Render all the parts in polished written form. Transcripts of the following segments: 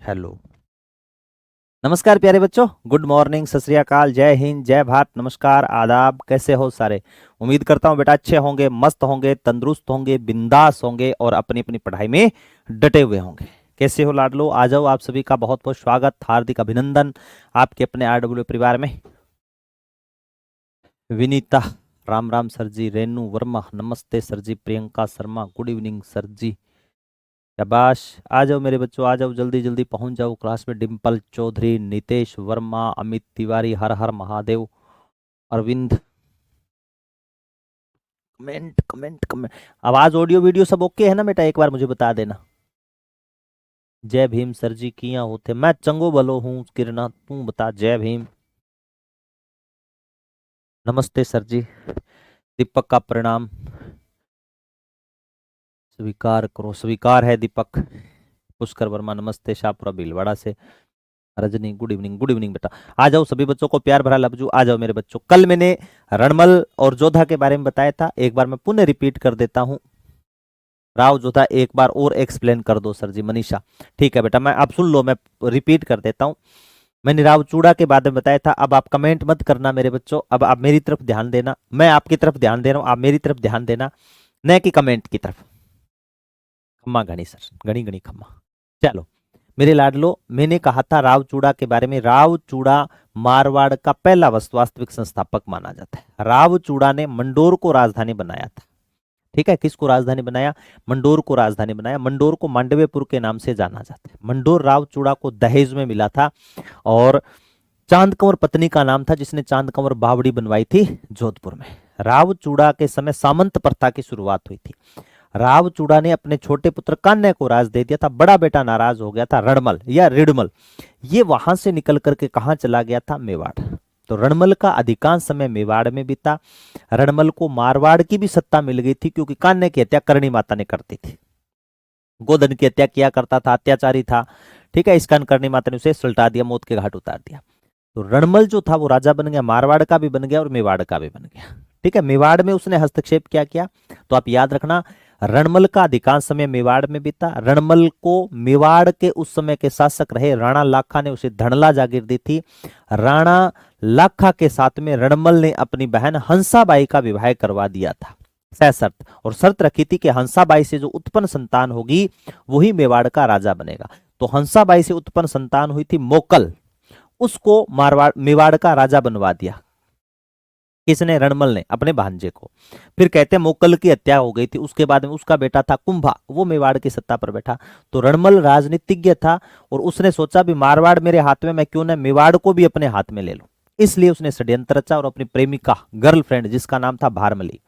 Hello. नमस्कार प्यारे बच्चों, गुड मॉर्निंग, सत श्री अकाल, जय हिंद, जय भारत, नमस्कार, आदाब। कैसे हो सारे? उम्मीद करता हूँ बेटा अच्छे होंगे, मस्त होंगे, तंदुरुस्त होंगे, बिंदास होंगे और अपनी अपनी पढ़ाई में डटे हुए होंगे। कैसे हो लाडलो? आ जाओ, आप सभी का बहुत बहुत स्वागत, हार्दिक अभिनंदन आपके अपने आरडब्ल्यू परिवार में। विनीता, राम राम सर जी। रेनू वर्मा, नमस्ते sir ji. Priyanka Sharma, good evening sir ji. शाबाश, आ जाओ मेरे बच्चों, आ जाओ, जल्दी जल्दी पहुंच जाओ क्लास में। डिम्पल चौधरी, नितेश वर्मा, अमित तिवारी, हर हर Mahadev, Arvind. Comment comment comment. आवाज ऑडियो वीडियो सब ओके है ना बेटा? एक बार मुझे बता देना। जय भीम सर जी, किया होते? मैं चंगो भलो हूँ किरणा, तू बता। जय भीम, नमस्ते सर जी। दीपक का प्रणाम स्वीकार करो। स्वीकार है दीपक। पुष्कर वर्मा, नमस्ते शाहपुरा भीलवाड़ा से। Rajni, good evening, good evening बेटा। आ जाओ सभी बच्चों को प्यार भरा लफ्जू, आ जाओ मेरे बच्चों। कल मैंने रणमल और जोधा के बारे में बताया था, एक बार मैं पुनः रिपीट कर देता हूं। राव जोधा एक बार और एक्सप्लेन कर दो सर जी। मनीषा, ठीक है बेटा, मैं अब सुन लो, मैं रिपीट कर देता हूं। मैंने राव चूड़ा के बारे में बताया था। अब आप कमेंट मत करना मेरे बच्चों, अब आप मेरी तरफ ध्यान देना, मैं आपकी तरफ ध्यान दे रहा हूं, आप मेरी तरफ ध्यान देना, न कि कमेंट की तरफ। खम्मा घनी सर, घनी घनी खम्मा। चलो मेरे लाडलो, मैंने कहा था राव चूड़ा के बारे में। राव चूड़ा मारवाड़ का पहला वास्तविक संस्थापक माना जाता है। राव चूड़ा ने मंडोर को राजधानी बनाया था। ठीक है, किसको राजधानी बनाया? मंडोर को राजधानी बनाया। मंडोर को मांडवेपुर के नाम से जाना जाता है। मंडोर राव चूड़ा को दहेज में मिला था और चांद कंवर पत्नी का नाम था, जिसने चांद कंवर बावड़ी बनवाई थी जोधपुर में। राव चूड़ा के समय सामंत प्रथा की शुरुआत हुई थी। राव चूड़ा ने अपने छोटे पुत्र कान्य को राज दे दिया था। बड़ा बेटा नाराज हो गया था, रणमल या रिडमल, ये वहां से निकल करके कहां चला गया था? मेवाड़। तो रणमल का अधिकांश समय मेवाड़ में बीता। रणमल को मारवाड़ की भी सत्ता मिल गई थी, क्योंकि कान्य की हत्या करणी माता ने करती थी। गोधन की हत्या किया करता था, अत्याचारी था। ठीक है, इस कारण करणी माता ने उसे सुलटा दिया, मौत के घाट उतार दिया। तो रणमल जो था वो राजा बन गया, मारवाड़ का भी बन गया और मेवाड़ का भी बन गया। ठीक है, मेवाड़ में उसने हस्तक्षेप क्या किया? तो आप याद रखना, रणमल का अधिकांश समय मेवाड़ में बीता। रणमल को मेवाड़ के उस समय के शासक रहे राणा लाखा ने उसे धड़ला जागीर दी थी। राणा लाखा के साथ में रणमल ने अपनी बहन हंसाबाई का विवाह करवा दिया था, सशर्त। और शर्त रखी थी कि हंसाबाई से जो उत्पन्न संतान होगी वही मेवाड़ का राजा बनेगा। तो हंसाबाई से उत्पन्न संतान हुई थी मोकल, उसको मारवाड़ मेवाड़ का राजा बनवा दिया। किसने? रणमल ने, अपने भांजे को। फिर कहते हैं मोकल की हत्या हो गई थी, उसके बाद में उसका बेटा था कुंभा, वो मेवाड़ की सत्ता पर बैठा। तो रणमल राजनीतिज्ञ था और उसने सोचा भी मारवाड़ मेरे हाथ में, मैं क्यों ना मेवाड़ को भी अपने हाथ में ले लूं। इसलिए उसने षड्यंत्र रचा और अपनी प्रेमिका, गर्लफ्रेंड, जिसका नाम था भारमली,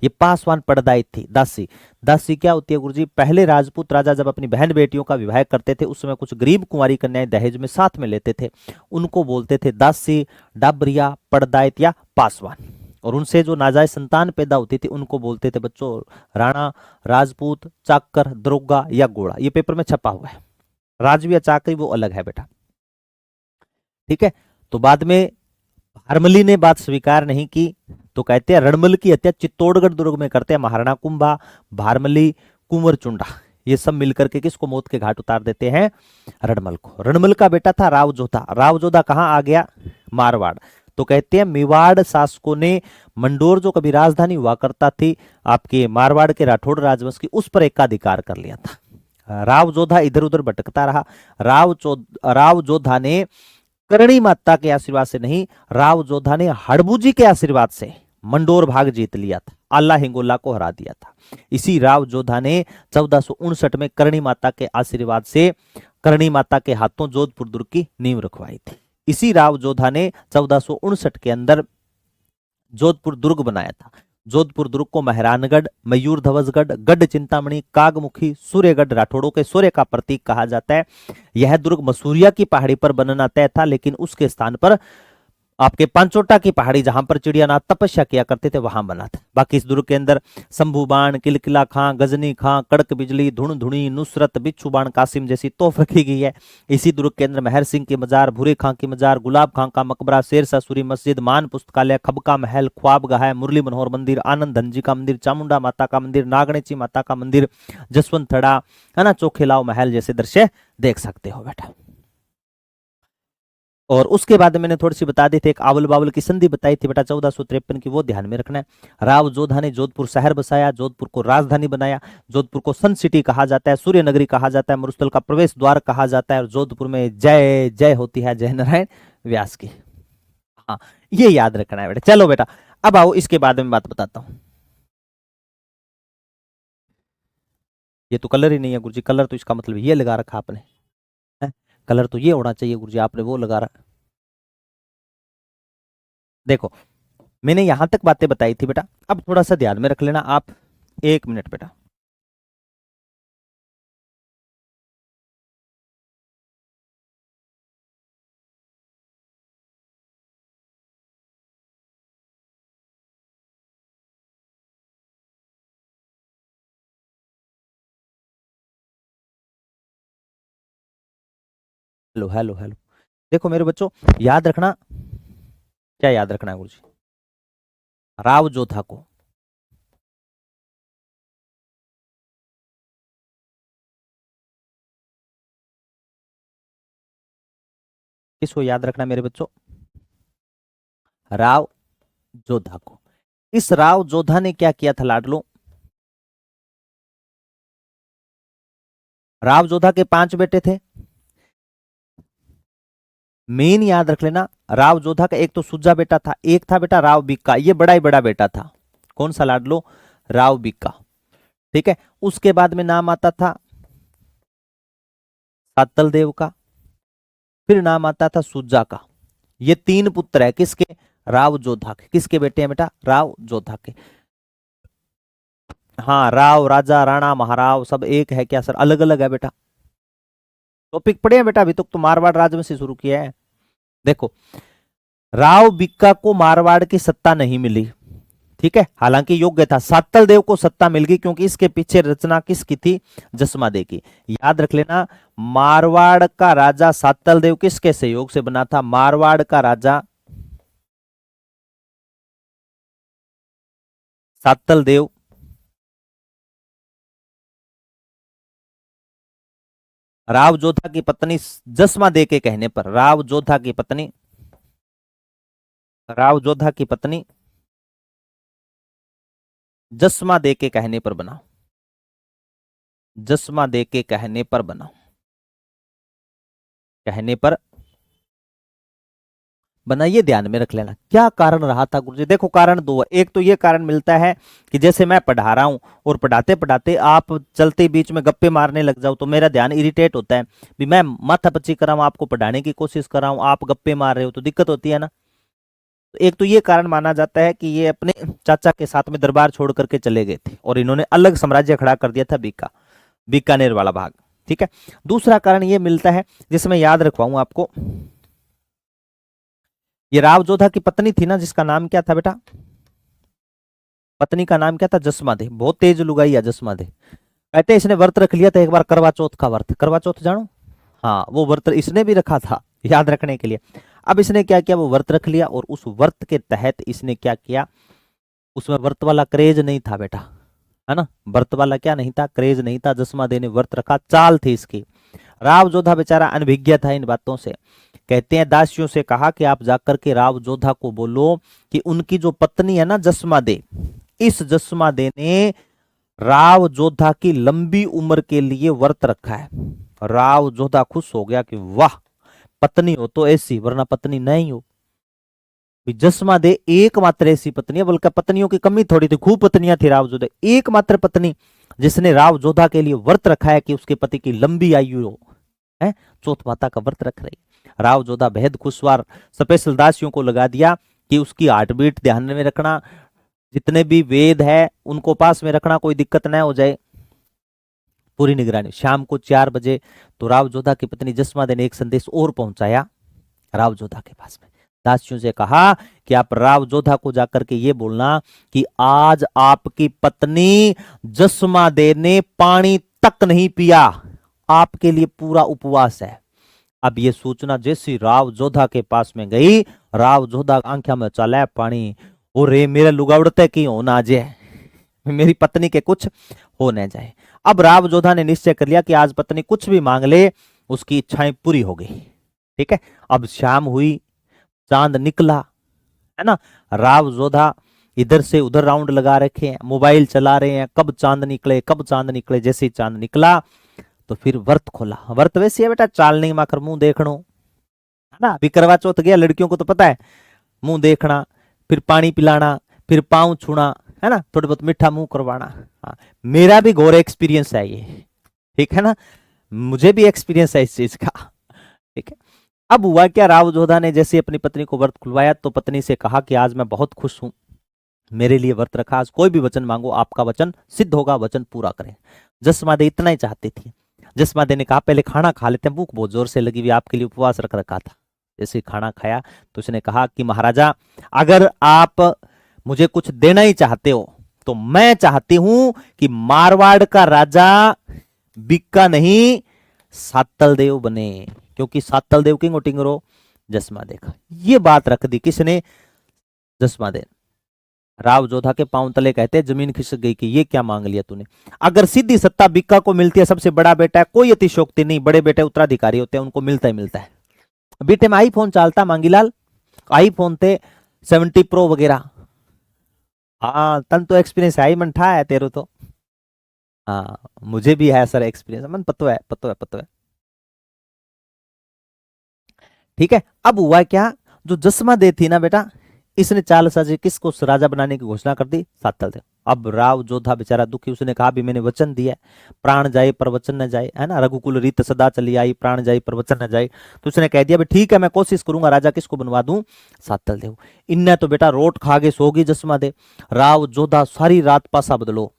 ये पासवान पड़दाई थी, दासी। दासी क्या होती है गुरुजी? पहले राजपूत राजा जब अपनी बहन बेटियों का विवाह करते थे, उस समय कुछ गरीब कुंवारी कन्याएं दहेज में साथ में लेते थे, उनको बोलते थे दासी, डाबरिया, पड़दायत या पासवान। और उनसे जो नाजायज संतान पैदा होती थी उनको बोलते थे बच्चों राणा, राजपूत, चाकर, दरोगा या गोड़ा। ये पेपर में छपा हुआ है। राजवी या चाकरी वो अलग है बेटा। ठीक है, तो बाद में भारमली ने बात स्वीकार नहीं की, तो कहते हैं रणमल की हत्या चित्तौड़गढ़ दुर्ग में करते हैं महाराणा कुंभा, भारमली, कुंवर चुंडा, ये सब मिलकर के किसको मौत के घाट उतार देते हैं? रणमल को। रणमल का बेटा था राव जोधा। राव जोधा कहां आ गया? मारवाड़। तो कहते हैं मेवाड़ शासकों ने मंडोर, जो कभी राजधानी हुआ करता थी आपके मारवाड़ के राठौड़ राजवंश की, उस पर एकाधिकार कर लिया था। राव जोधा इधर उधर भटकता रहा। राव जोधा ने करणी माता के आशीर्वाद से नहीं, राव जोधा ने हड़बूजी के आशीर्वाद से मंडोर भाग जीत लिया था, आल्ला हिंगोला को हरा दिया था। इसी राव जोधा ने 1459 में करणी माता के आशीर्वाद से करणी माता के हाथों जोधपुर दुर्ग की नींव रखवाई थी। इसी राव जोधा ने 1459 के अंदर जोधपुर दुर्ग बनाया था। जोधपुर दुर्ग को मेहरानगढ़, मयूर ध्वजगढ़, गढ़ चिंतामणि, कागमुखी, सूर्यगढ़, राठौड़ों के सूर्य का प्रतीक कहा जाता है। यह दुर्ग मसूरिया की पहाड़ी पर बनना तय था, लेकिन उसके स्थान पर आपके पांचोटा की पहाड़ी जहां पर चिड़ियानाथ तपस्या किया करते थे वहां बना था। बाकी इस दुर्ग के अंदर शंभू बाण, किलकिला खां, गजनी खां, कड़क बिजली, धुन धुनी, नुसरत, बिच्छू बाण, कासिम जैसी तोफ रखी गई है। इसी दुर्ग के अंदर मेहर सिंह की मजार, भूरे खां की मजार, गुलाब खां का मकबरा, शेरशाह सूरी मस्जिद, मान पुस्तकालय, खबका महल, ख्वाबगाह है, मुरली मनोहर मंदिर, आनंद धन जी का मंदिर, चामुंडा माता का मंदिर, नागणेची माता का मंदिर, जसवंत थड़ा है ना, चोखेलाव महल जैसे दृश्य देख सकते हो बेटा। और उसके बाद मैंने थोड़ी सी बता दी थी, एक आवल बावल की संधि बताई थी बेटा 1453 की, वो ध्यान में रखना है। राव जोधा ने जोधपुर शहर बसाया, जोधपुर को राजधानी बनाया, जोधपुर को सन सिटी कहा जाता है, सूर्य नगरी कहा जाता है, मरुस्थल का प्रवेश द्वार कहा जाता है, और जोधपुर में जय जय होती है जय नारायण व्यास की। हाँ, ये याद रखना है बेटा। चलो बेटा, अब आओ इसके बाद में बात बताता हूं। ये तो कलर ही नहीं है गुरुजी, कलर तो इसका मतलब ये लगा रखा आपने है? कलर तो ये होना चाहिए गुरुजी, आपने वो लगा रहा। देखो, मैंने यहां तक बातें बताई थी बेटा, अब थोड़ा सा ध्यान में रख लेना आप। 1 मिनट बेटा। Hello hello hello. देखो मेरे बच्चों, याद रखना, क्या याद रखना है गुरुजी? राव जोधा को किसको याद रखना है मेरे बच्चों? राव जोधा को। इस राव जोधा ने क्या किया था लाडलो? राव जोधा के 5 बेटे थे। मेन याद रख लेना, राव जोधा का एक तो सुजा बेटा था, एक था बेटा राव बिक्का, ये बड़ा ही बड़ा बेटा था। कौन सा लाडलो? राव बिक्का। ठीक है, उसके बाद में नाम आता था सातल देव का, फिर नाम आता था सुजा का। ये 3 पुत्र है किसके? राव जोधा के। किसके बेटे हैं बेटा? राव जोधा के। हाँ, राव, राजा, राणा, महाराव सब एक है क्या सर? अलग अलग है बेटा। टॉपिक पढ़े हैं बेटा, अभी तक तो मारवाड़ राजवंश से शुरू किया है। देखो, राव बिक्का को मारवाड़ की सत्ता नहीं मिली, ठीक है, हालांकि योग्य था। सातल देव को सत्ता मिल गई क्योंकि इसके पीछे रचना किसकी थी? जसमा दे की। याद रख लेना, मारवाड़ का राजा सातल देव किसके सहयोग से बना था? मारवाड़ का राजा सातल देव राव जोधा की पत्नी जसमा दे के कहने पर, राव जोधा की पत्नी, राव जोधा की पत्नी जसमा दे के कहने पर बना, जसमा दे के कहने पर बना, कहने पर बना। ये ध्यान में रख लेना। क्या कारण रहा था गुरुजी? देखो, कारण 2 है। एक तो ये कारण मिलता है कि जैसे मैं पढ़ा रहा हूं और पढ़ाते पढ़ाते आप चलते बीच में गप्पे मारने लग जाओ तो मेरा ध्यान इरिटेट होता है। भी मैं माथा पच्ची कर रहा हूं, आपको पढ़ाने की कोशिश कर रहा हूं, आप गप्पे मार रहे हो तो दिक्कत होती है ना। तो एक तो ये कारण माना जाता है कि ये अपने चाचा के साथ में दरबार छोड़ करके चले गए थे और इन्होंने अलग साम्राज्य खड़ा कर दिया था, बीकानेर वाला भाग। ठीक है, दूसरा कारण ये मिलता है जिसमें याद रखवाऊं आपको, ये राव जोधा की पत्नी थी ना, जिसका नाम क्या था बेटा? पत्नी का नाम क्या था? जसमा दे। बहुत तेज लुगाई है जसमा दे। कहते हैं इसने व्रत रख लिया था एक बार, करवा चौथ का व्रत। करवा चौथ जानो? हाँ, वो व्रत इसने भी रखा था याद रखने के लिए। अब इसने क्या किया? वो व्रत रख लिया और उस व्रत के तहत इसने क्या किया? उसमें व्रत वाला क्रेज नहीं था बेटा, है ना, व्रत वाला क्या नहीं था? क्रेज नहीं था। जसमा दे ने व्रत रखा, चाल थी इसकी। राव जोधा बेचारा अनभिज्ञ था इन बातों से। कहते हैं दासियों से कहा कि आप जाकर के राव जोधा को बोलो कि उनकी जो पत्नी है ना जसमा दे, इस जसमा दे ने राव जोधा की लंबी उम्र के लिए व्रत रखा है। राव जोधा खुश हो गया कि वाह, पत्नी हो तो ऐसी, वरना पत्नी नहीं हो। जसमा दे एकमात्र ऐसी पत्नी है, बल्कि पत्नियों की कमी थोड़ी थी, खूब पत्नियां थी राव जोधा, एकमात्र पत्नी जिसने राव जोधा के लिए व्रत रखा है कि उसके पति की लंबी आयु हो, है, चौथ माता का व्रत रख रही। राव जोधा बेहद खुशवार स्पेशल दासियों को लगा दिया कि उसकी हार्ट बीट ध्यान में रखना, जितने भी वेद है उनको पास में रखना, कोई दिक्कत न हो जाए, पूरी निगरानी। शाम को 4 बजे तो राव जोधा की पत्नी जसमा दे ने एक संदेश और पहुंचाया राव जोधा के पास में। दासियों से कहा कि आप राव जोधा को जाकर के ये बोलना कि आज आपकी पत्नी जसमादे ने पानी तक नहीं पिया, आपके लिए पूरा उपवास है। अब ये सूचना जैसी राव जोधा के पास में गई, राव जोधा आंखों में चला पानी, ओ रे मेरे लुगावड़ते की हो ना जाए, मेरी पत्नी के कुछ हो न जाए। अब राव जोधा ने निश्चय कर लिया कि आज पत्नी कुछ भी मांग ले उसकी इच्छाएं पूरी हो गई। ठीक है, अब शाम हुई, चांद निकला, है ना। राव जोधा इधर से उधर राउंड लगा रखे हैं, मोबाइल चला रहे हैं, कब चांद निकले कब चांद निकले। जैसे ही चांद निकला तो फिर व्रत खोला। व्रत वैसे है बेटा, चालने माकर मुंह देखनो, है ना। अभी करवा चौथ गया, लड़कियों को तो पता है, मुंह देखना, फिर पानी पिलाना, फिर पांव छूना, है ना, थोड़ी बहुत मीठा मुंह करवाना। हाँ, मेरा भी घोर एक्सपीरियंस है ये, ठीक है ना, मुझे भी एक्सपीरियंस है इस चीज का। ठीक है, अब हुआ क्या, राव जोधा ने जैसे अपनी पत्नी को व्रत खुलवाया तो पत्नी से कहा कि आज मैं बहुत खुश हूं, मेरे लिए व्रत रखा, आज कोई भी वचन मांगो आपका वचन सिद्ध होगा, वचन पूरा करें। जसमादे इतना ही चाहती थी। जसमादे ने कहा पहले खाना खा लेते हैं, भूख बहुत जोर से लगी हुई, आपके लिए उपवास रख रखा था। जैसे खाना खाया तो उसने कहा कि महाराजा अगर आप मुझे कुछ देना ही चाहते हो तो मैं चाहती हूं कि मारवाड़ का राजा बिक्का नहीं सातल देव बने, क्योंकि सातल देव किंग टिंगरो जसमादे का। ये बात रख दी किसने, जसमादे। राव जोधा के पांव तले कहते जमीन खिसक गई कि ये क्या मांग लिया तूने। अगर सीधी सत्ता बिक्का को मिलती है, सबसे बड़ा बेटा है, कोई अतिशोक्ति नहीं, बड़े बेटे उत्तराधिकारी होते हैं, उनको मिलता ही मिलता है। बेटे में आईफोन चलता मांगीलाल, आईफोन थे 70 प्रो वगैरह। हाँ तन तो एक्सपीरियंस है ही मन ठा है तेरे तो। हाँ मुझे भी है सर एक्सपीरियंस, मन पतो है पतो है पतो है। ठीक है, अब हुआ क्या, जो जसमादे थी ना बेटा, इसने चाल साजी किसको राजा बनाने की घोषणा कर दी, सातल देव। अब राव जोधा बेचारा दुखी, उसने कहा भी मैंने वचन दिया, प्राण जाए पर वचन न जाए, है ना, रघुकुल रीत सदा चली आई, प्राण जाए पर वचन न जाए। तो उसने कह दिया ठीक है मैं कोशिश करूंगा, राजा किसको बनवा दूं, सातल देव। इनने तो बेटा रोट खा के सोगी जसमादे। राव जोधा सारी रात पासा बदलो,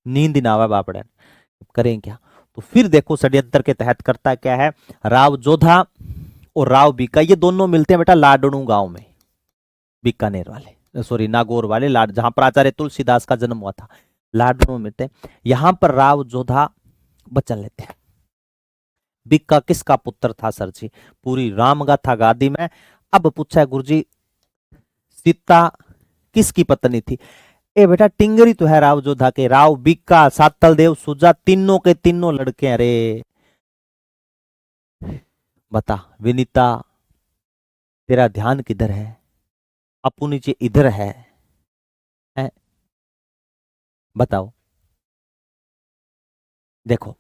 नींद ही ना आवा बापड़े, करें क्या। तो फिर देखो षड्यंत्र के तहत करता क्या है, राव जोधा और राव बीका ये दोनों मिलते हैं बेटा लाडनू गांव में, बीकानेर वाले, सॉरी नागौर वाले, लाड जहां पर आचार्य तुलसीदास का जन्म हुआ था, लाडनू में मिलते हैं। यहां पर राव जोधा बचन लेते हैं। बीका किसका पुत्र था सर जी, पूरी रामगाथा गादी में। अब पूछा है गुरुजी सीता किसकी पत्नी थी, ए बेटा टिंगरी तो है राव जोधा के, राव बीका सातल देव सुजा तीनों के तीनों लड़के हैं रे। बता विनीता तेरा ध्यान किधर है, अपू नीचे इधर है? बताओ। देखो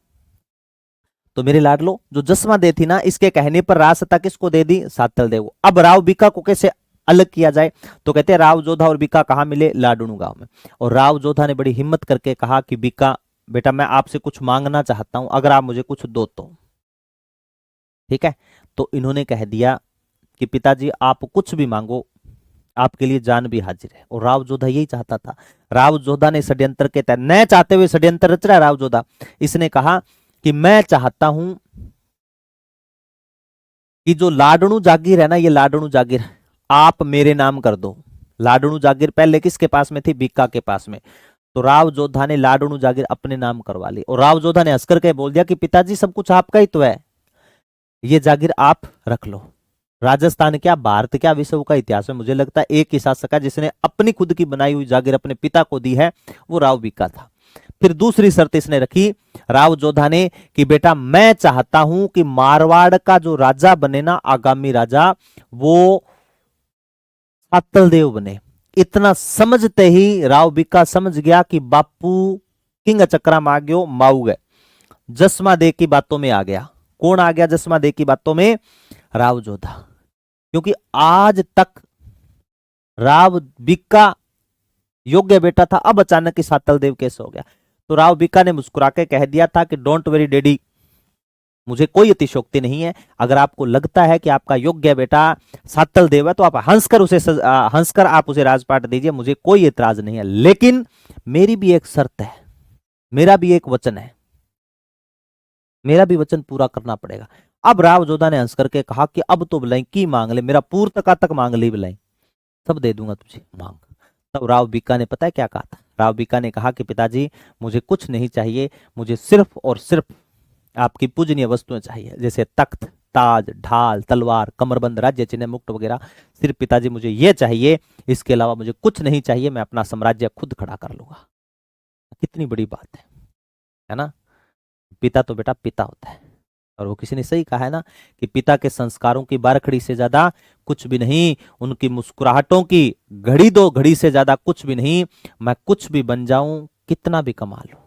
तो मेरे लाडलो जो जसमादे थी ना, इसके कहने पर राजसत्ता किसको दे दी, सातल देव। अब राव बीका को कैसे अलग किया जाए, तो कहते हैं राव जोधा और बीका कहां मिले, लाडनू गांव में। और राव जोधा ने बड़ी हिम्मत करके कहा कि बीका बेटा मैं आपसे कुछ मांगना चाहता हूं, अगर आप मुझे कुछ दो तो। ठीक है, तो इन्होंने कह दिया कि पिताजी आप कुछ भी मांगो, आपके लिए जान भी हाजिर है। और राव जोधा यही चाहता था। राव जोधा ने षड्यंत्र के तहत, न चाहते हुए षड्यंत्र रच रहा है राव जोधा, इसने कहा कि मैं चाहता हूं कि जो लाडनू जागीर है ना, ये लाडनू जागीर आप मेरे नाम कर दो। लाडनू जागीर पहले किसके पास में थी, बीका के पास में। तो राव जोधा ने लाडनू जागीर अपने नाम करवा ली। और राव जोधा ने हंसकर के बोल दिया कि पिताजी सब कुछ आपका ही तो है, ये जागीर आप रख लो। राजस्थान क्या भारत क्या विश्व का इतिहास में मुझे लगता है एक ही शासक है जिसने अपनी खुद की बनाई हुई जागीर अपने पिता को दी है, वो राव बीका था। फिर दूसरी शर्त इसने रखी राव जोधा ने कि बेटा मैं चाहता हूं कि मारवाड़ का जो राजा बने ना, आगामी राजा, वो सातल देव बने। इतना समझते ही राव बीका समझ गया कि बापू किंग चक्रा मांग्यो माऊ गए, जसमा दे की बातों में आ गया। कौन आ गया जसमा दे की बातों में, राव जोधा। क्योंकि आज तक राव बीका योग्य बेटा था, अब अचानक ही सातल देव कैसे हो गया। तो राव बीका ने मुस्कुरा के कह दिया था कि डोंट वरी डैडी, मुझे कोई अतिशोक्ति नहीं है, अगर आपको लगता है कि आपका योग्य बेटा सातल देव है तो आप हंसकर आप उसे राजपाट दीजिए, मुझे कोई एतराज नहीं है। लेकिन मेरी भी एक शर्त है, मेरा भी एक वचन है, मेरा भी वचन पूरा करना पड़ेगा। अब राव जोधा ने हंस करके कहा कि अब तो बुलाई की मांग ले, मेरा पूर्तका तक मांग ली बुलाई, सब दे दूंगा तुझे, मांग। तब राव बीका ने पता है क्या कहा था? राव बीका ने कहा कि पिताजी मुझे कुछ नहीं चाहिए, मुझे सिर्फ और सिर्फ आपकी पूजनीय वस्तुएं चाहिए, जैसे तख्त, ताज, ढाल, तलवार, कमरबंद, राज्य चिन्ह, मुकुट वगैरह। सिर्फ पिताजी मुझे ये चाहिए, इसके अलावा मुझे कुछ नहीं चाहिए, मैं अपना साम्राज्य खुद खड़ा कर लूंगा। कितनी बड़ी बात है ना? पिता तो बेटा पिता होता है, और वो किसी ने सही कहा है ना कि पिता के संस्कारों की बारखड़ी से ज्यादा कुछ भी नहीं, उनकी मुस्कुराहटों की घड़ी दो घड़ी से ज्यादा कुछ भी नहीं। मैं कुछ भी बन जाऊं, कितना भी कमा लूं,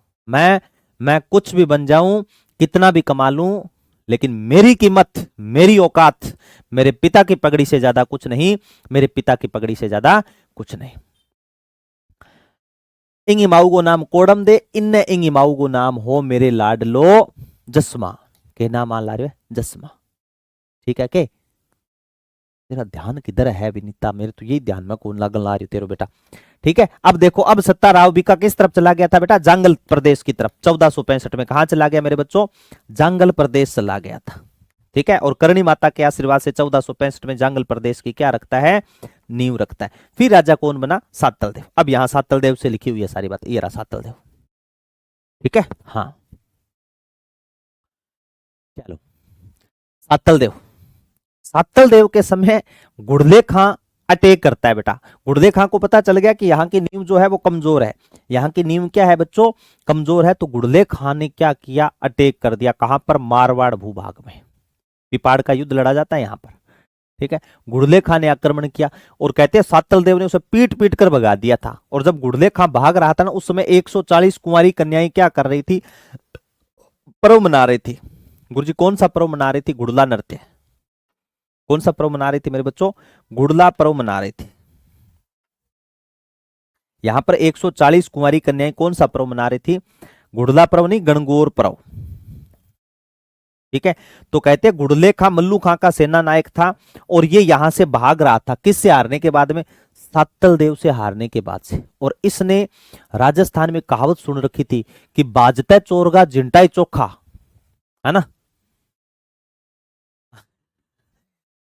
मैं कुछ भी बन जाऊं, कितना भी कमा लूं, लेकिन मेरी कीमत, मेरी औकात मेरे पिता की पगड़ी से ज्यादा कुछ नहीं, मेरे पिता की पगड़ी से ज्यादा कुछ नहीं। इंगी माऊ को नाम कोडम दे, इन्ने इंगी माऊ को नाम हो मेरे लाडलो जसमा, के नाम आ ला रहे जसमा। ठीक है के? तेरा ध्यान किधर है विनीता? मेरे तो यही ध्यान में कौन लगन ला रही तेरे बेटा। ठीक है, अब देखो, अब सत्ता राव बीका किस तरफ चला गया था बेटा? जांगल प्रदेश की तरफ। 1465 में कहां चला गया मेरे बच्चों? जांगल प्रदेश चला गया था। ठीक है, और करणी माता के आशीर्वाद से 1465 में जांगल प्रदेश की क्या रखता है? नींव रखता है। फिर राजा कौन बना? सातल देव। अब यहां सातल देव से लिखी हुई है सारी बात, ये रहा सातल देव। ठीक है, हाँ चलो, सातल देव। सातल देव के समय गुड़ले खां अटैक करता है बेटा। गुड़ले खां को पता चल गया कि यहाँ की नींव जो है वो कमजोर है, यहाँ की नींव क्या है बच्चों? कमजोर है। तो गुड़ले खां ने क्या किया? अटैक कर दिया। कहां पर? मारवाड़ भूभाग में। पिपाड़ का युद्ध लड़ा जाता है यहाँ पर। ठीक है, गुड़ले खां ने आक्रमण किया, और कहते हैं सातल देव ने उसे पीट पीट कर भगा दिया था। और जब गुड़ले खां भाग रहा था ना, उस समय 140 कुंवारी कन्याएं क्या कर रही थी? पर्व मना रही थी। गुरुजी कौन सा पर्व मना रही थी? गुड़ला नृत्य। कौन सा पर्व मना रही थी मेरे बच्चों? गुड़ला पर्व मना रही थी। यहां पर 140 कुंवारी कन्याएं कौन सा पर्व मना रही थी? गुड़ला पर्व नहीं, गणगौर पर्व। ठीक है, तो कहते हैं गुड़ले खां मल्लू खां का सेना नायक था, और ये यहां से भाग रहा था। किससे हारने के बाद में? सातल देव से हारने के बाद से। और इसने राजस्थान में कहावत सुन रखी थी कि बाजता चोरगा जिंटाई चोखा, है ना?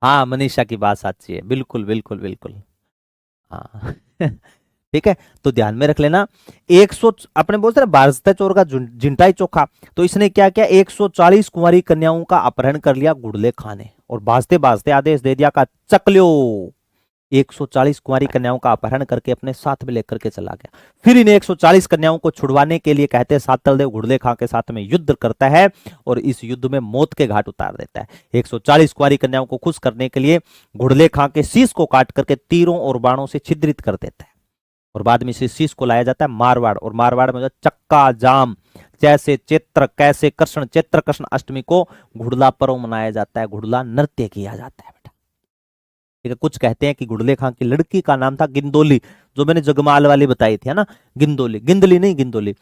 हाँ, मनीषा की बात सच्ची है, बिल्कुल बिल्कुल बिल्कुल। हाँ ठीक है, तो ध्यान में रख लेना। 100 अपने बोलते ना बाजता चोर का जिंटाई चोखा, तो इसने क्या किया? 140 कुंवारी कन्याओं का अपहरण कर लिया गुड़ले खां ने, और बाजते बाजते आदेश दे दिया का चकलियो। 140 कुंवारी कन्याओं का अपहरण करके अपने साथ में लेकर के चला गया। फिर इन 140 कन्याओं को छुड़वाने के लिए कहते हैं सातल देव गुड़ले खां के साथ में युद्ध करता है, और इस युद्ध में मौत के घाट उतार देता है। 140 कुंवारी कन्याओं को खुश करने के लिए गुड़ले खां के शीश को काट करके तीरों और बाणों से छिद्रित कर देता है, और बाद में इस शीश को लाया जाता है मारवाड़, और मारवाड़ में चक्का जाम जैसे चैत्र कैसे कृष्ण, चैत्र कृष्ण अष्टमी को घुड़ला पर्व मनाया जाता है, घुड़ला नृत्य किया जाता है बेटा। ठीक है, कुछ कहते हैं कि गुड़ले खां की लड़की का नाम था गिंदोली, जो मैंने जगमाल वाली बताई थी, है ना? गिंदोली, गिंदली नहीं, गिंदोली।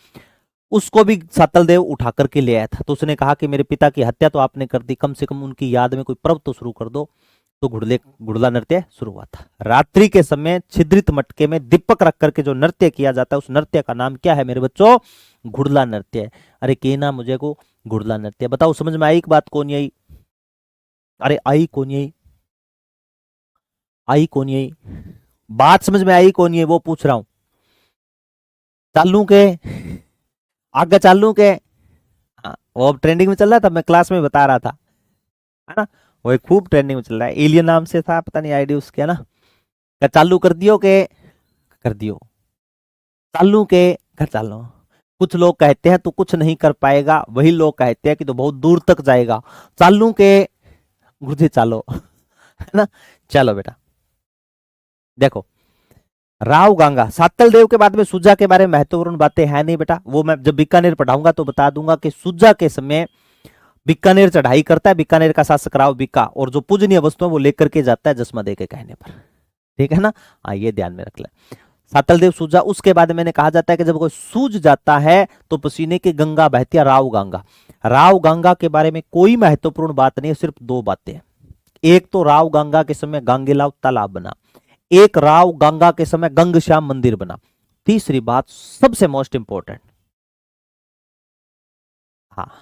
उसको भी सातल देव उठा करके ले आया था। तो उसने कहा कि मेरे पिता की हत्या तो आपने कर दी, कम से कम उनकी याद में कोई पर्व तो शुरू कर दो। तो गुड़ला नृत्य शुरू हुआ था। रात्रि के समय छिद्रित मटके में दीपक रख करके जो नृत्य किया जाता है, उस नृत्य का नाम क्या है मेरे बच्चों? गुड़ला नृत्य। अरे कहना मुझे को गुड़ला नृत्य। बताओ समझ में आई? एक बात कौन आई? अरे आई कौन आई? आई कौन आई? बात समझ में आई कौन? ये वो पूछ रहा हूं। चालू के आगे चालू के? हाँ, वो अब ट्रेंडिंग में चल रहा था, मैं क्लास में बता रहा था, है ना? वो एक खूब ट्रेंडिंग में चल रहा है, एलियन नाम से था, पता नहीं आईडी उसके, है ना? क्या चालू कर दियो के? कर दियो। चालू के घर चालो। कुछ लोग कहते हैं तू कुछ नहीं कर पाएगा, वही लोग कहते हैं कि तू बहुत दूर तक जाएगा। चालू के गुरुजी चालो है ना? चलो बेटा, देखो राव गांगा, सातल देव के बाद में सुजा के बारे में महत्वपूर्ण बातें है नहीं बेटा, वो मैं जब बीकानेर पढ़ाऊंगा तो बता दूंगा कि सुजा के समय बीकानेर चढ़ाई करता है, बीकानेर का शासक राव बीका, और जो पूजनीय वस्तु है वो लेकर के जाता है जसमदे के कहने पर। ठीक है ना? हाँ, ये ध्यान में रख ले। सातल देव सूजा, उसके बाद मैंने कहा जाता है कि जब कोई सूज जाता है तो पसीने की गंगा बहती है, राव गंगा। राव गंगा के बारे में कोई महत्वपूर्ण बात नहीं है, सिर्फ दो बातें। एक तो राव गंगा के समय गांगेलाव तालाब बना, एक राव गंगा के समय गंगश्याम मंदिर बना। तीसरी बात सबसे मोस्ट इंपॉर्टेंट, हाँ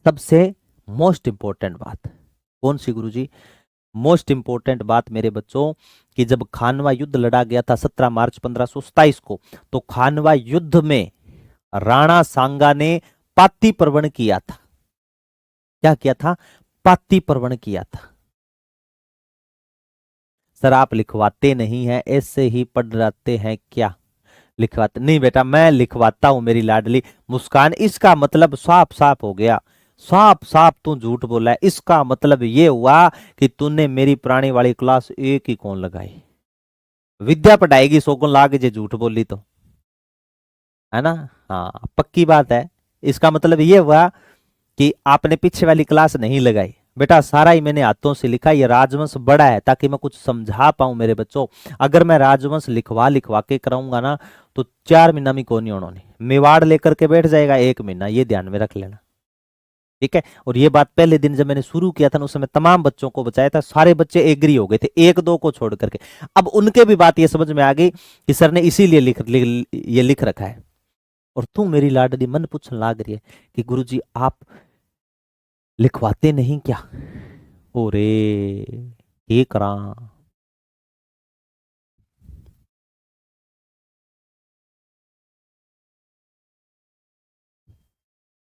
सबसे मोस्ट इंपॉर्टेंट बात कौन सी गुरुजी? मोस्ट इंपॉर्टेंट बात मेरे बच्चों कि जब खानवा युद्ध लड़ा गया था 17 मार्च 1527 को, तो खानवा युद्ध में राणा सांगा ने पाती प्रवण किया था। क्या किया था? पाती प्रवण किया था। सर आप लिखवाते नहीं हैं, ऐसे ही पढ़ जाते हैं क्या? लिखवाते नहीं बेटा, मैं लिखवाता हूं मेरी लाडली मुस्कान। इसका मतलब साफ साफ हो गया, साफ साफ तू झूठ बोला है। इसका मतलब ये हुआ कि तूने मेरी पुरानी वाली क्लास एक ही कौन लगाई। विद्या पढ़ाएगी सो कौन लागे जे झूठ बोली तो, है ना? हाँ पक्की बात है। इसका मतलब ये हुआ कि आपने पीछे वाली क्लास नहीं लगाई। बेटा सारा ही मैंने हाथों से लिखा। ये राजवंश बड़ा है ताकि मैं कुछ समझा पाऊं मेरे बच्चों। अगर मैं राजवंश लिखवा लिखवा के कराऊंगा ना तो 4 महीना में कौन नहीं उन्होंने मेवाड़ लेकर के बैठ जाएगा 1 महीना, ये ध्यान में रख लेना। ठीक है? और ये बात पहले दिन जब मैंने शुरू किया था ना उस समय तमाम बच्चों को बचाया था, सारे बच्चे एग्री हो गए थे, एक दो को छोड़ करके। अब उनके भी बात ये समझ में आ गई कि सर ने इसीलिए ये लिख रखा है। और तू मेरी लाडली मन पूछने लाग रही है कि गुरुजी आप लिखवाते नहीं क्या? ओरे ये करा।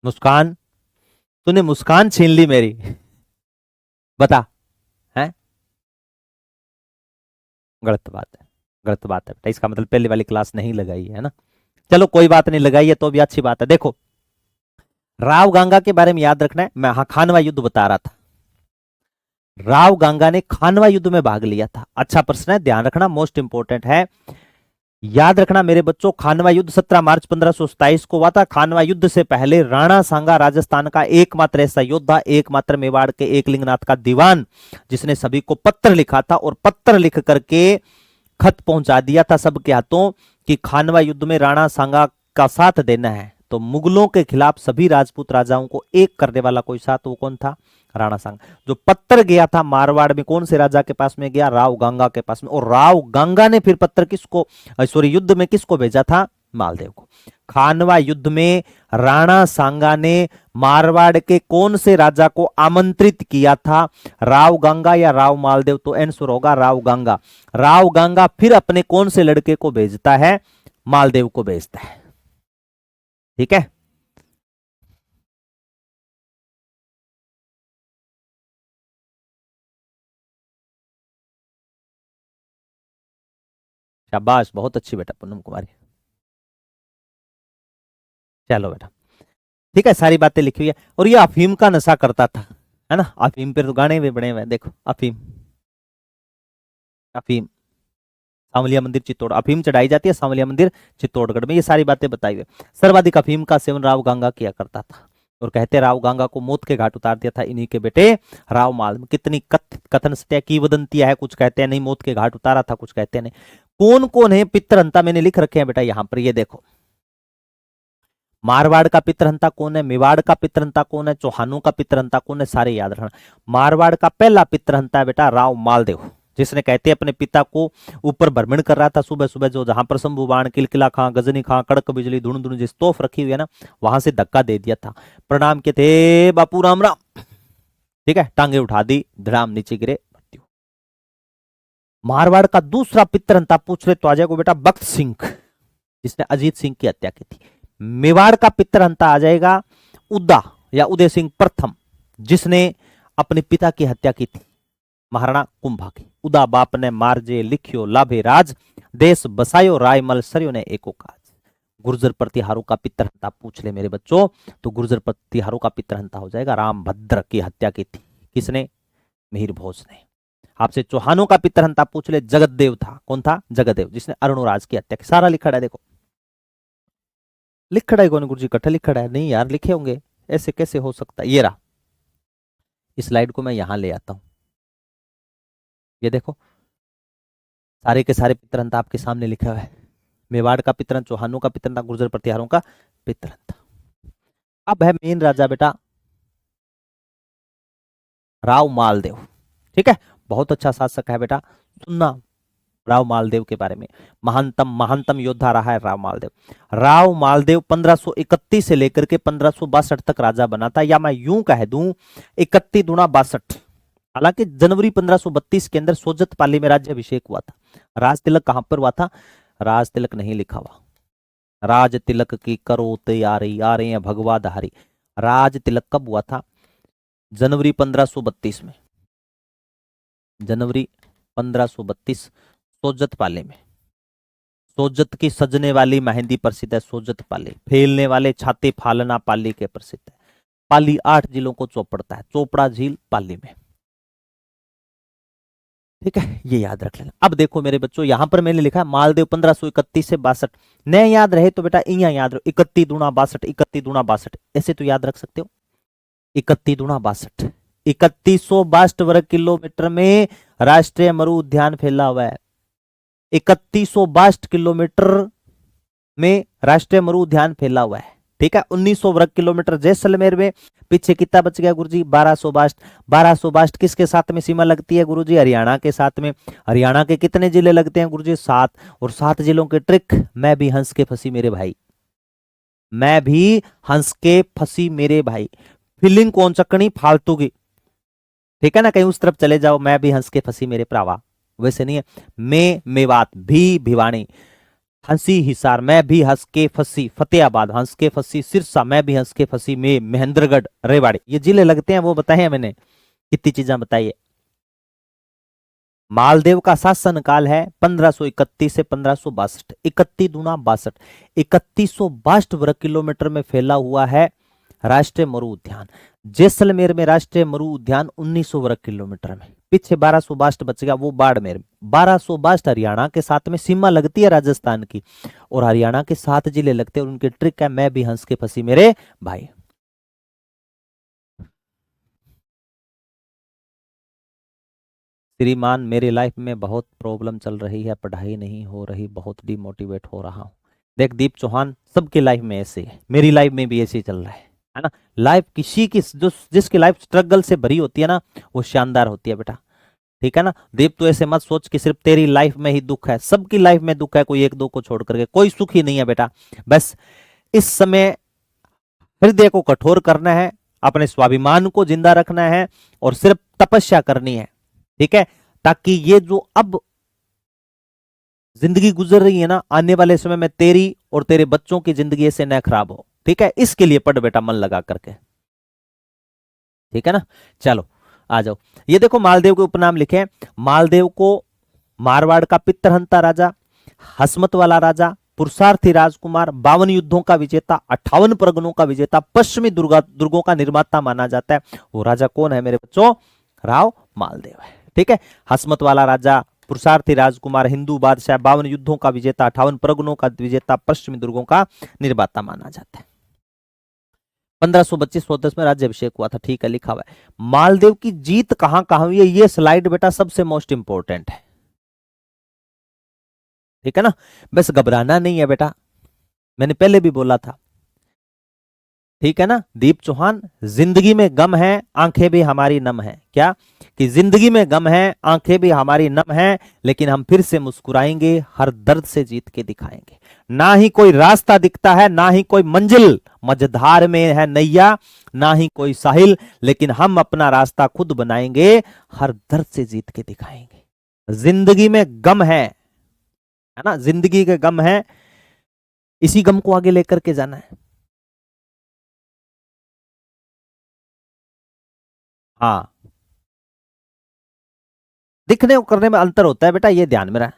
मुस्कान, तूने मुस्कान छीन ली मेरी। बता। है गलत बात है, गलत बात है बेटा। इसका मतलब पहले वाली क्लास नहीं लगाई है ना? चलो कोई बात नहीं, लगाई है तो भी अच्छी बात है। देखो राव गांगा के बारे में याद रखना है। मैं हाँ खानवा युद्ध बता रहा था। राव गांगा ने खानवा युद्ध में भाग लिया था। अच्छा प्रश्न है, ध्यान रखना, मोस्ट इंपोर्टेंट है। याद रखना मेरे बच्चों, खानवा युद्ध 17 मार्च 1527 को हुआ था। खानवा युद्ध से पहले राणा सांगा राजस्थान का एकमात्र ऐसा योद्धा, एकमात्र मेवाड़ के एकलिंगनाथ का दीवान, जिसने सभी को पत्र लिखा था और पत्र लिख करके खत पहुंचा दिया था सबके हाथों कि खानवा युद्ध में राणा सांगा का साथ देना है। तो मुगलों के खिलाफ सभी राजपूत राजाओं को एक करने वाला कोई साथ, वो कौन था? राणा सांगा। जो पत्र गया था मारवाड़ में कौन से राजा के पास में गया? राव गंगा के पास में। और राव गंगा ने फिर पत्र किसको, सॉरी युद्ध में किसको भेजा था? मालदेव को। खानवा युद्ध में राणा सांगा ने मारवाड़ के कौन से राजा को आमंत्रित किया था? राव गंगा या राव मालदेव? तो आंसर होगा राव गंगा। राव गंगा फिर अपने कौन से लड़के को भेजता है? मालदेव को भेजता है। ठीक है? शाबाश, बहुत अच्छी बेटा पूनम कुमारी। चलो बेटा ठीक है, सारी बातें लिखी हुई है। और ये अफीम का नशा करता था, है ना? अफीम पे तो गाने भी बने हुए हैं, देखो अफीम। अफीम सांवलिया मंदिर चित्तौड़, अफीम चढ़ाई जाती है सांवलिया मंदिर चित्तौड़गढ़ में, ये सारी बातें बताई हुई। सर्वाधिक अफीम का सेवन राव गंगा किया करता था। और कहते राव गंगा को मौत के घाट उतार दिया था इन्हीं के बेटे राव माल। कितनी कथन सत्या की वदंतियां है, कुछ कहते हैं नहीं मौत के घाट उतारा था, कुछ कहते हैं नहीं। कौन कौन है पितरहंता, मैंने लिख रखे हैं बेटा यहां पर, ये देखो। मारवाड़ का पितरहंता कौन है, मेवाड़ का पितरहंता कौन है, चौहानों का पितरहंता कौन है, सारे याद रखना। मारवाड़ का पहला पितरहंता है बेटा राव मालदेव, जिसने कहते अपने पिता को ऊपर भ्रमण कर रहा था सुबह सुबह, जो जहां पर शंभू बाण, किलकिला खां, गजनी खां, कड़क बिजली, धुन धुन जिस तोफ रखी हुई है ना, वहां से धक्का दे दिया था। प्रणाम के थे बापू राम राम, ठीक है, टांगे उठा दी, धड़ाम नीचे गिरे। मारवाड़ का दूसरा पितरहंता पूछ रहे तो आ जाएगा बेटा बख्त सिंह, जिसने अजीत सिंह की हत्या की थी। मेवाड़ का पितरहंता आ जाएगा उदा या उदय सिंह प्रथम, जिसने अपने पिता की हत्या की थी महाराणा कुंभा की। उदा बाप ने मारजे लिखियो लाभे राज, देश बसायो रायमल सरयो ने एको काज। गुर्जर प्रतिहारों का पितरहंता पूछ ले मेरे बच्चों, तो गुर्जर प्रतिहारों का पितरहंता हो जाएगा रामभद्र की हत्या की थी किसने? मिहिर भोज ने। आपसे चौहानों का पितरहंता पूछ ले, जगतदेव था। कौन था? जगतदेव, जिसने अरुणराज की हत्या की। सारा लिखा है देखो, लिखा है कौन गुरु जी? इकट्ठा लिखा है? नहीं यार लिखे होंगे, ऐसे कैसे हो सकता है? ये रहा, इस स्लाइड को मैं यहां ले आता हूं, ये देखो सारे के सारे पितरहंता आपके सामने लिखा हुआ है। मेवाड़ का पितरहंत, चौहानों का पितरहंता, गुर्जर प्रतिहारों का पितरहंता। अब है मेन राजा बेटा राव मालदेव, ठीक है, बहुत अच्छा शासक है बेटा, सुनना राव मालदेव के बारे में। महानतम महानतम योद्धा रहा है राव मालदेव। राव मालदेव 1531 से लेकर के 1562 तक राजा बना था, या मैं यूं कह दूं 31 दूना 62। हालांकि जनवरी 1532 के अंदर सोजत पाली में राज्याभिषेक हुआ था। राज तिलक कहां पर हुआ था? राज तिलक नहीं लिखा हुआ। राज तिलक की करो तैयारी, आ रहे हैं भगवा धारी। राज तिलक कब हुआ था? जनवरी 1532 में। जनवरी 1532 सोजत पाले में। सोजत की सजने वाली मेहंदी प्रसिद्ध है सोजत पाली, फैलने वाले छाते फालना पाली के प्रसिद्ध है। पाली 8 जिलों को चौपड़ता है, चोपड़ा झील पाली में। ठीक है, ये याद रख लेना। अब देखो मेरे बच्चों, यहां पर मैंने लिखा है मालदेव 1531 से 62। न याद रहे तो बेटा इया याद रहो, 31 दूना 62, 31 दूना 62, ऐसे तो याद रख सकते हो। 31 दूना 62, 3162 वर्ग किलोमीटर में राष्ट्रीय मरु उद्यान फैला हुआ है। 3162 किलोमीटर में राष्ट्रीय मरु उद्यान फैला हुआ है। ठीक है, 1900 वर्ग किलोमीटर जैसलमेर में। पीछे कितना बच गया गुरुजी? 1262। 1262 किसके साथ में सीमा लगती है गुरुजी? हरियाणा के साथ में। हरियाणा के कितने जिले लगते हैं गुरुजी? 7। और 7 जिलों के ट्रिक, मैं भी हंस के फंसी मेरे भाई, मैं भी हंस के फंसी मेरे भाई। फीलिंग कौन चकनी फालतू की, ठीक है ना, कहीं उस तरफ चले जाओ, मैं भी हंस के फंसी मेरे भरावा, वैसे नहीं है। मैं मेवात, भी भिवानी, हंसी हिसार, मैं भी हंस के फंसी, फतेहाबाद हंस के फंसी, सिरसा मैं भी हंस के फंसी, में महेंद्रगढ़, रेवाड़ी, ये जिले लगते हैं, वो बताए हैं मैंने, कितनी चीजें बताई है। मालदेव का शासन काल है 1531 से 1562। 31 दूना 62, 3162 वर्ग किलोमीटर में फैला हुआ है राष्ट्रीय मरु उद्यान। जैसलमेर में राष्ट्रीय मरु उद्यान 1900 वर्ग किलोमीटर में। पीछे 1262 बच गया, वो बाड़मेर में। 1262 हरियाणा के साथ में सीमा लगती है राजस्थान की, और हरियाणा के 7 जिले लगते हैं, और उनकी ट्रिक है मैं भी हंस के फंसी मेरे भाई। श्रीमान मेरी लाइफ में बहुत प्रॉब्लम चल रही है, पढ़ाई नहीं हो रही, बहुत डिमोटिवेट हो रहा हूं। देख दीप चौहान, सबकी लाइफ में ऐसे है, मेरी लाइफ में भी ऐसे ही चल रहा है ना। लाइफ किसी की जो जिसकी लाइफ स्ट्रगल से भरी होती है ना, वो शानदार होती है बेटा। ठीक है ना दीप, तो ऐसे मत सोच कि सिर्फ तेरी लाइफ में ही दुख है, सबकी लाइफ में दुख है, कोई एक दो को छोड़ करके कोई सुख ही नहीं है बेटा। बस इस समय हृदय को कठोर करना है, अपने स्वाभिमान को जिंदा रखना है, और सिर्फ तपस्या करनी है। ठीक है, ताकि ये जो अब जिंदगी गुजर रही है ना, आने वाले समय में तेरी और तेरे बच्चों की जिंदगी ऐसे न खराब हो। ठीक है, इसके लिए पढ़ बेटा मन लगा करके। ठीक है ना, चलो आ जाओ। ये देखो मालदेव के उपनाम लिखे हैं। मालदेव को मारवाड़ का पितरहंता राजा, हसमत वाला राजा, पुरुषार्थी राजकुमार, 52 युद्धों का विजेता, 58 परगनों का विजेता, पश्चिमी दुर्गों का निर्माता माना जाता है। वो राजा कौन है मेरे बच्चों? राव मालदेव है। ठीक है, हसमत वाला राजा, पुरुषार्थी राजकुमार, हिंदू बादशाह, 52 युद्धों का विजेता, 58 परगनों का विजेता, पश्चिमी दुर्गों का निर्माता माना जाता है। 1525 में राज्याभिषेक हुआ था। ठीक है, लिखा हुआ है। मालदेव की जीत कहां कहां हुई है, ये स्लाइड बेटा सबसे मोस्ट इंपॉर्टेंट है। ठीक है ना, बस घबराना नहीं है बेटा, मैंने पहले भी बोला था। ठीक है ना दीप चौहान, जिंदगी में गम है, आंखें भी हमारी नम है। क्या कि जिंदगी में गम है, आंखें भी हमारी नम है, लेकिन हम फिर से मुस्कुराएंगे, हर दर्द से जीत के दिखाएंगे। ना ही कोई रास्ता दिखता है, ना ही कोई मंजिल, मझधार में है नैया, ना ही कोई साहिल, लेकिन हम अपना रास्ता खुद बनाएंगे, हर दर्द से जीत के दिखाएंगे। जिंदगी में गम है ना, जिंदगी के गम है, इसी गम को आगे लेकर के जाना है। हाँ, दिखने और करने में अंतर होता है बेटा, ये ध्यान में रहा,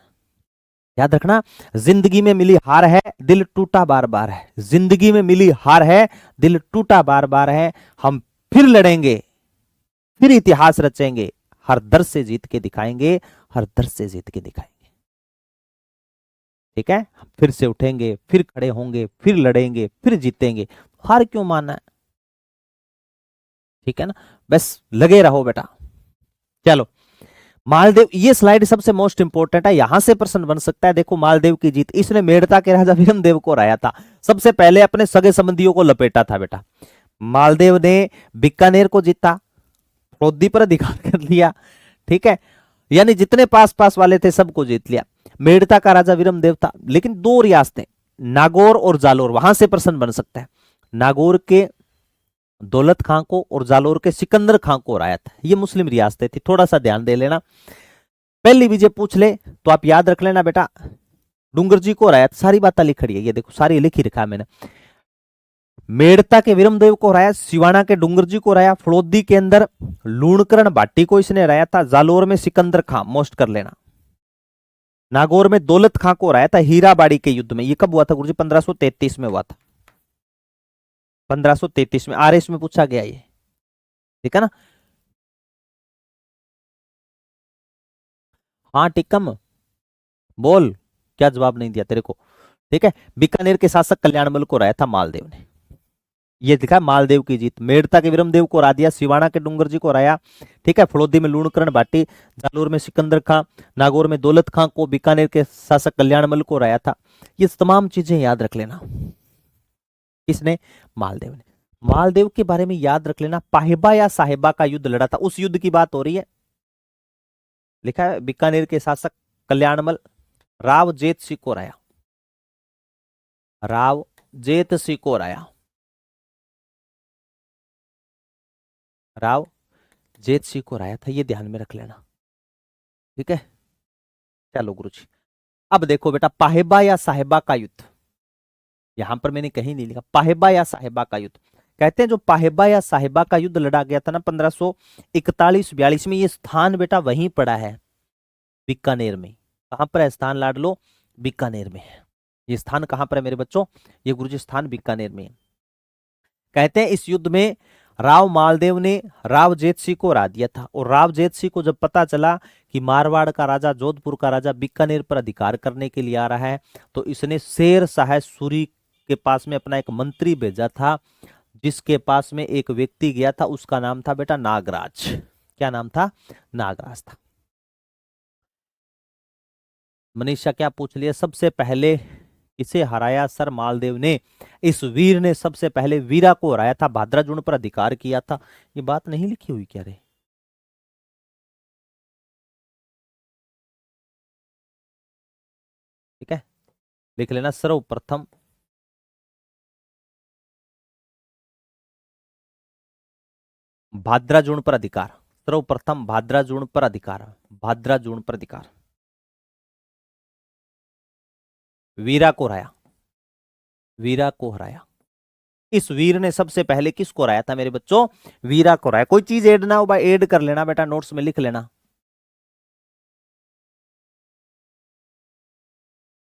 याद रखना। जिंदगी में मिली हार है, दिल टूटा बार बार है। जिंदगी में मिली हार है, दिल टूटा बार बार है। हम फिर लड़ेंगे, फिर इतिहास रचेंगे, हर दर्द से जीत के दिखाएंगे, हर दर्द से जीत के दिखाएंगे। ठीक है, फिर से उठेंगे, फिर खड़े होंगे, फिर लड़ेंगे, फिर जीतेंगे। हार क्यों मानना है? ठीक है ना, बस लगे रहो बेटा। चलो मालदेव, ये स्लाइड सबसे मोस्ट इंपोर्टेंट है, यहां से प्रश्न बन सकता है। देखो मालदेव की जीत, इसने मेड़ता के राजा विरमदेव को हराया था। सबसे पहले अपने सगे संबंधियों को लपेटा था बेटा। मालदेव ने बीकानेर को जीता, फौदी पर अधिकार कर लिया। ठीक है, यानी जितने पास पास वाले थे सबको जीत लिया। मेड़ता का राजा विरमदेव था, लेकिन दो रियासतें नागौर और जालोर, वहां से प्रश्न बन सकता है। नागौर के दौलत खां को और जालोर के सिकंदर खां को रायत, ये मुस्लिम रियासतें थी, थोड़ा सा ध्यान दे लेना। पहली विजय पूछ ले तो आप याद रख लेना बेटा, डूंगर जी को रायत, सारी बातें लिख रही है, ये देखो सारी लिखी रखा है मैंने। मेड़ता के विरमदेव को राया, सिवाना के डूंगर जी को राया, फड़ौदी के अंदर लूणकरण भाटी को इसने राया था, जालोर में सिकंदर खां, मोस्ट कर लेना। नागौर में दौलत खां को राया था हीराबाड़ी के युद्ध में। ये कब हुआ था गुरुजी? 1533 में हुआ था, 1533 में। आरएस में पूछा गया ये, ठीक है ना। हाँ टिकम बोल, क्या जवाब नहीं दिया तेरे को? ठीक है, बीकानेर के शासक कल्याणमल को राया था मालदेव ने। ये दिखा मालदेव की जीत। मेड़ता के विरमदेव को रा दिया, सिवाना के डूंगर जी को राया, ठीक है। फड़ौदी में लूणकरण भाटी, जालोर में सिकंदर खां, नागौर में दौलत खां को, बीकानेर के शासक कल्याणमल को राया था। ये तमाम चीजें याद रख लेना। किसने? मालदेव ने। मालदेव के बारे में याद रख लेना, पाहिबा या साहिबा का युद्ध लड़ा था, उस युद्ध की बात हो रही है। लिखा है बीकानेर के शासक कल्याणमल राव जेत सिंह को राया, राव जेत सिंह को राया, राव जेत सिंह को राया था, ये ध्यान में रख लेना, ठीक है। चलो गुरुजी, अब देखो बेटा, पाहिबा या साहिबा का युद्ध, यहां पर मैंने कहीं नहीं लिखा पाहिबा या साहिबा का युद्ध। कहते हैं जो पाहिबा या साहिबा का युद्ध लड़ा गया था ना 1541-42 में, ये स्थान बेटा वहीं पड़ा है, बीकानेर में। कहां पर है स्थान लाड लो? बीकानेर में है। ये स्थान कहां पर है मेरे बच्चों? ये गुरुजी स्थान बीकानेर में है। कहते हैं इस युद्ध में राव मालदेव ने राव जेत सिंह को हरा दिया था, और राव जेत सिंह को जब पता चला कि मारवाड़ का राजा, जोधपुर का राजा बीकानेर पर अधिकार करने के लिए आ रहा है, तो इसने शेर शाह सूरी के पास में अपना एक मंत्री भेजा था, जिसके पास में एक व्यक्ति गया था, उसका नाम था बेटा नागराज। क्या नाम था? नागराज था। मनीषा क्या पूछ लिया? सबसे पहले इसे हराया सर मालदेव ने, इस वीर ने सबसे पहले वीरा को हराया था, भाद्राजुण पर अधिकार किया था। ये बात नहीं लिखी हुई क्या रे? ठीक है, लिख लेना सर्वप्रथम भाद्राजुण पर अधिकार, सर्वप्रथम भाद्राजुण पर अधिकार, भाद्राजुण पर अधिकार, वीरा को हराया, वीरा को हराया। इस वीर ने सबसे पहले किसको हराया था मेरे बच्चों? वीरा को हराया। कोई चीज ऐड ना हो भाई, ऐड कर लेना बेटा, नोट्स में लिख लेना।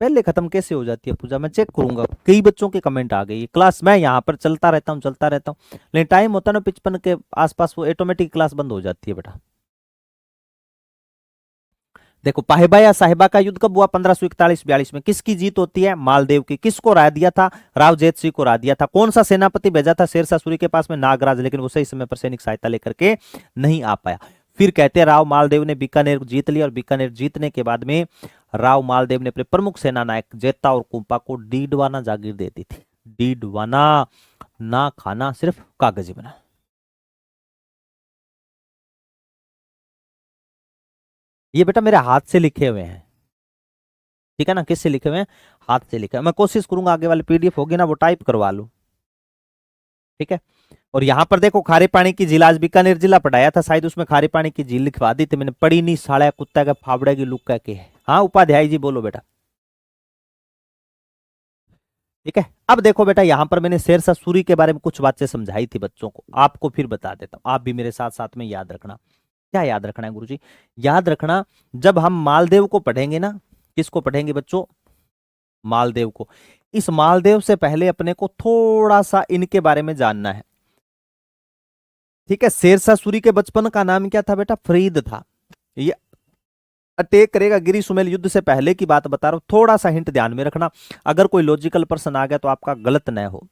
पहले खत्म कैसे हो जाती है पूजा? मैं चेक करूंगा, कई बच्चों के कमेंट आ गई। क्लास मैं यहाँ पर चलता रहता हूँ, चलता रहता हूँ, लेकिन टाइम होता है ना 55 के आसपास, वो ऑटोमेटिक क्लास बंद हो जाती है बेटा। देखो, पाहिबा या साहिबा का युद्ध कब हुआ? 1541-42 में। किसकी जीत होती है? मालदेव की। किसको राय दिया था? राव जेत सिंह को राय दिया था। कौन सा सेनापति भेजा था शेरशाह सूरी के पास में? नागराज, लेकिन वो सही समय पर सैनिक सहायता लेकर के नहीं आ पाया। फिर कहते हैं राव मालदेव ने बीकानेर जीत लिया, और बीकानेर जीतने के बाद में राव मालदेव ने अपने प्रमुख सेना नायक जेता और कुंपा को डीडवाना जागीर दे दी थी। डीडवाना, ना खाना, सिर्फ कागज बना। ये बेटा मेरे हाथ से लिखे हुए हैं, ठीक है ना। किससे लिखे हुए हैं? हाथ से लिखे। मैं कोशिश करूंगा आगे वाले पीडीएफ होगी ना वो टाइप करवा लूं, ठीक है। और यहां पर देखो, खारे पानी की झील, आज बीकानेर जिला पढ़ाया था शायद, उसमें खारे पानी की झील लिखवा दी थी मैंने। पड़ी नहीं साड़ा कुत्ता का फावड़े की लुक्का के है। हाँ उपाध्याय जी बोलो बेटा, ठीक है। अब देखो बेटा, यहां पर मैंने शेरशाह सूरी के बारे में कुछ बातें समझाई थी बच्चों को, आपको फिर बता देता हूं, आप भी मेरे साथ साथ में याद रखना। क्या याद रखना है गुरुजी? याद रखना, जब हम मालदेव को पढ़ेंगे ना, किसको पढ़ेंगे बच्चों? मालदेव को। इस मालदेव से पहले अपने को थोड़ा सा इनके बारे में जानना है, ठीक है। शेरशाह सूरी के बचपन का नाम क्या था बेटा? फरीद था। ये अटैक करेगा गिरी सुमेल युद्ध से पहले की बात बता रहा हूं, थोड़ा सा हिंट ध्यान में रखना, अगर कोई लॉजिकल पर्सन आ गया तो आपका गलत न हो।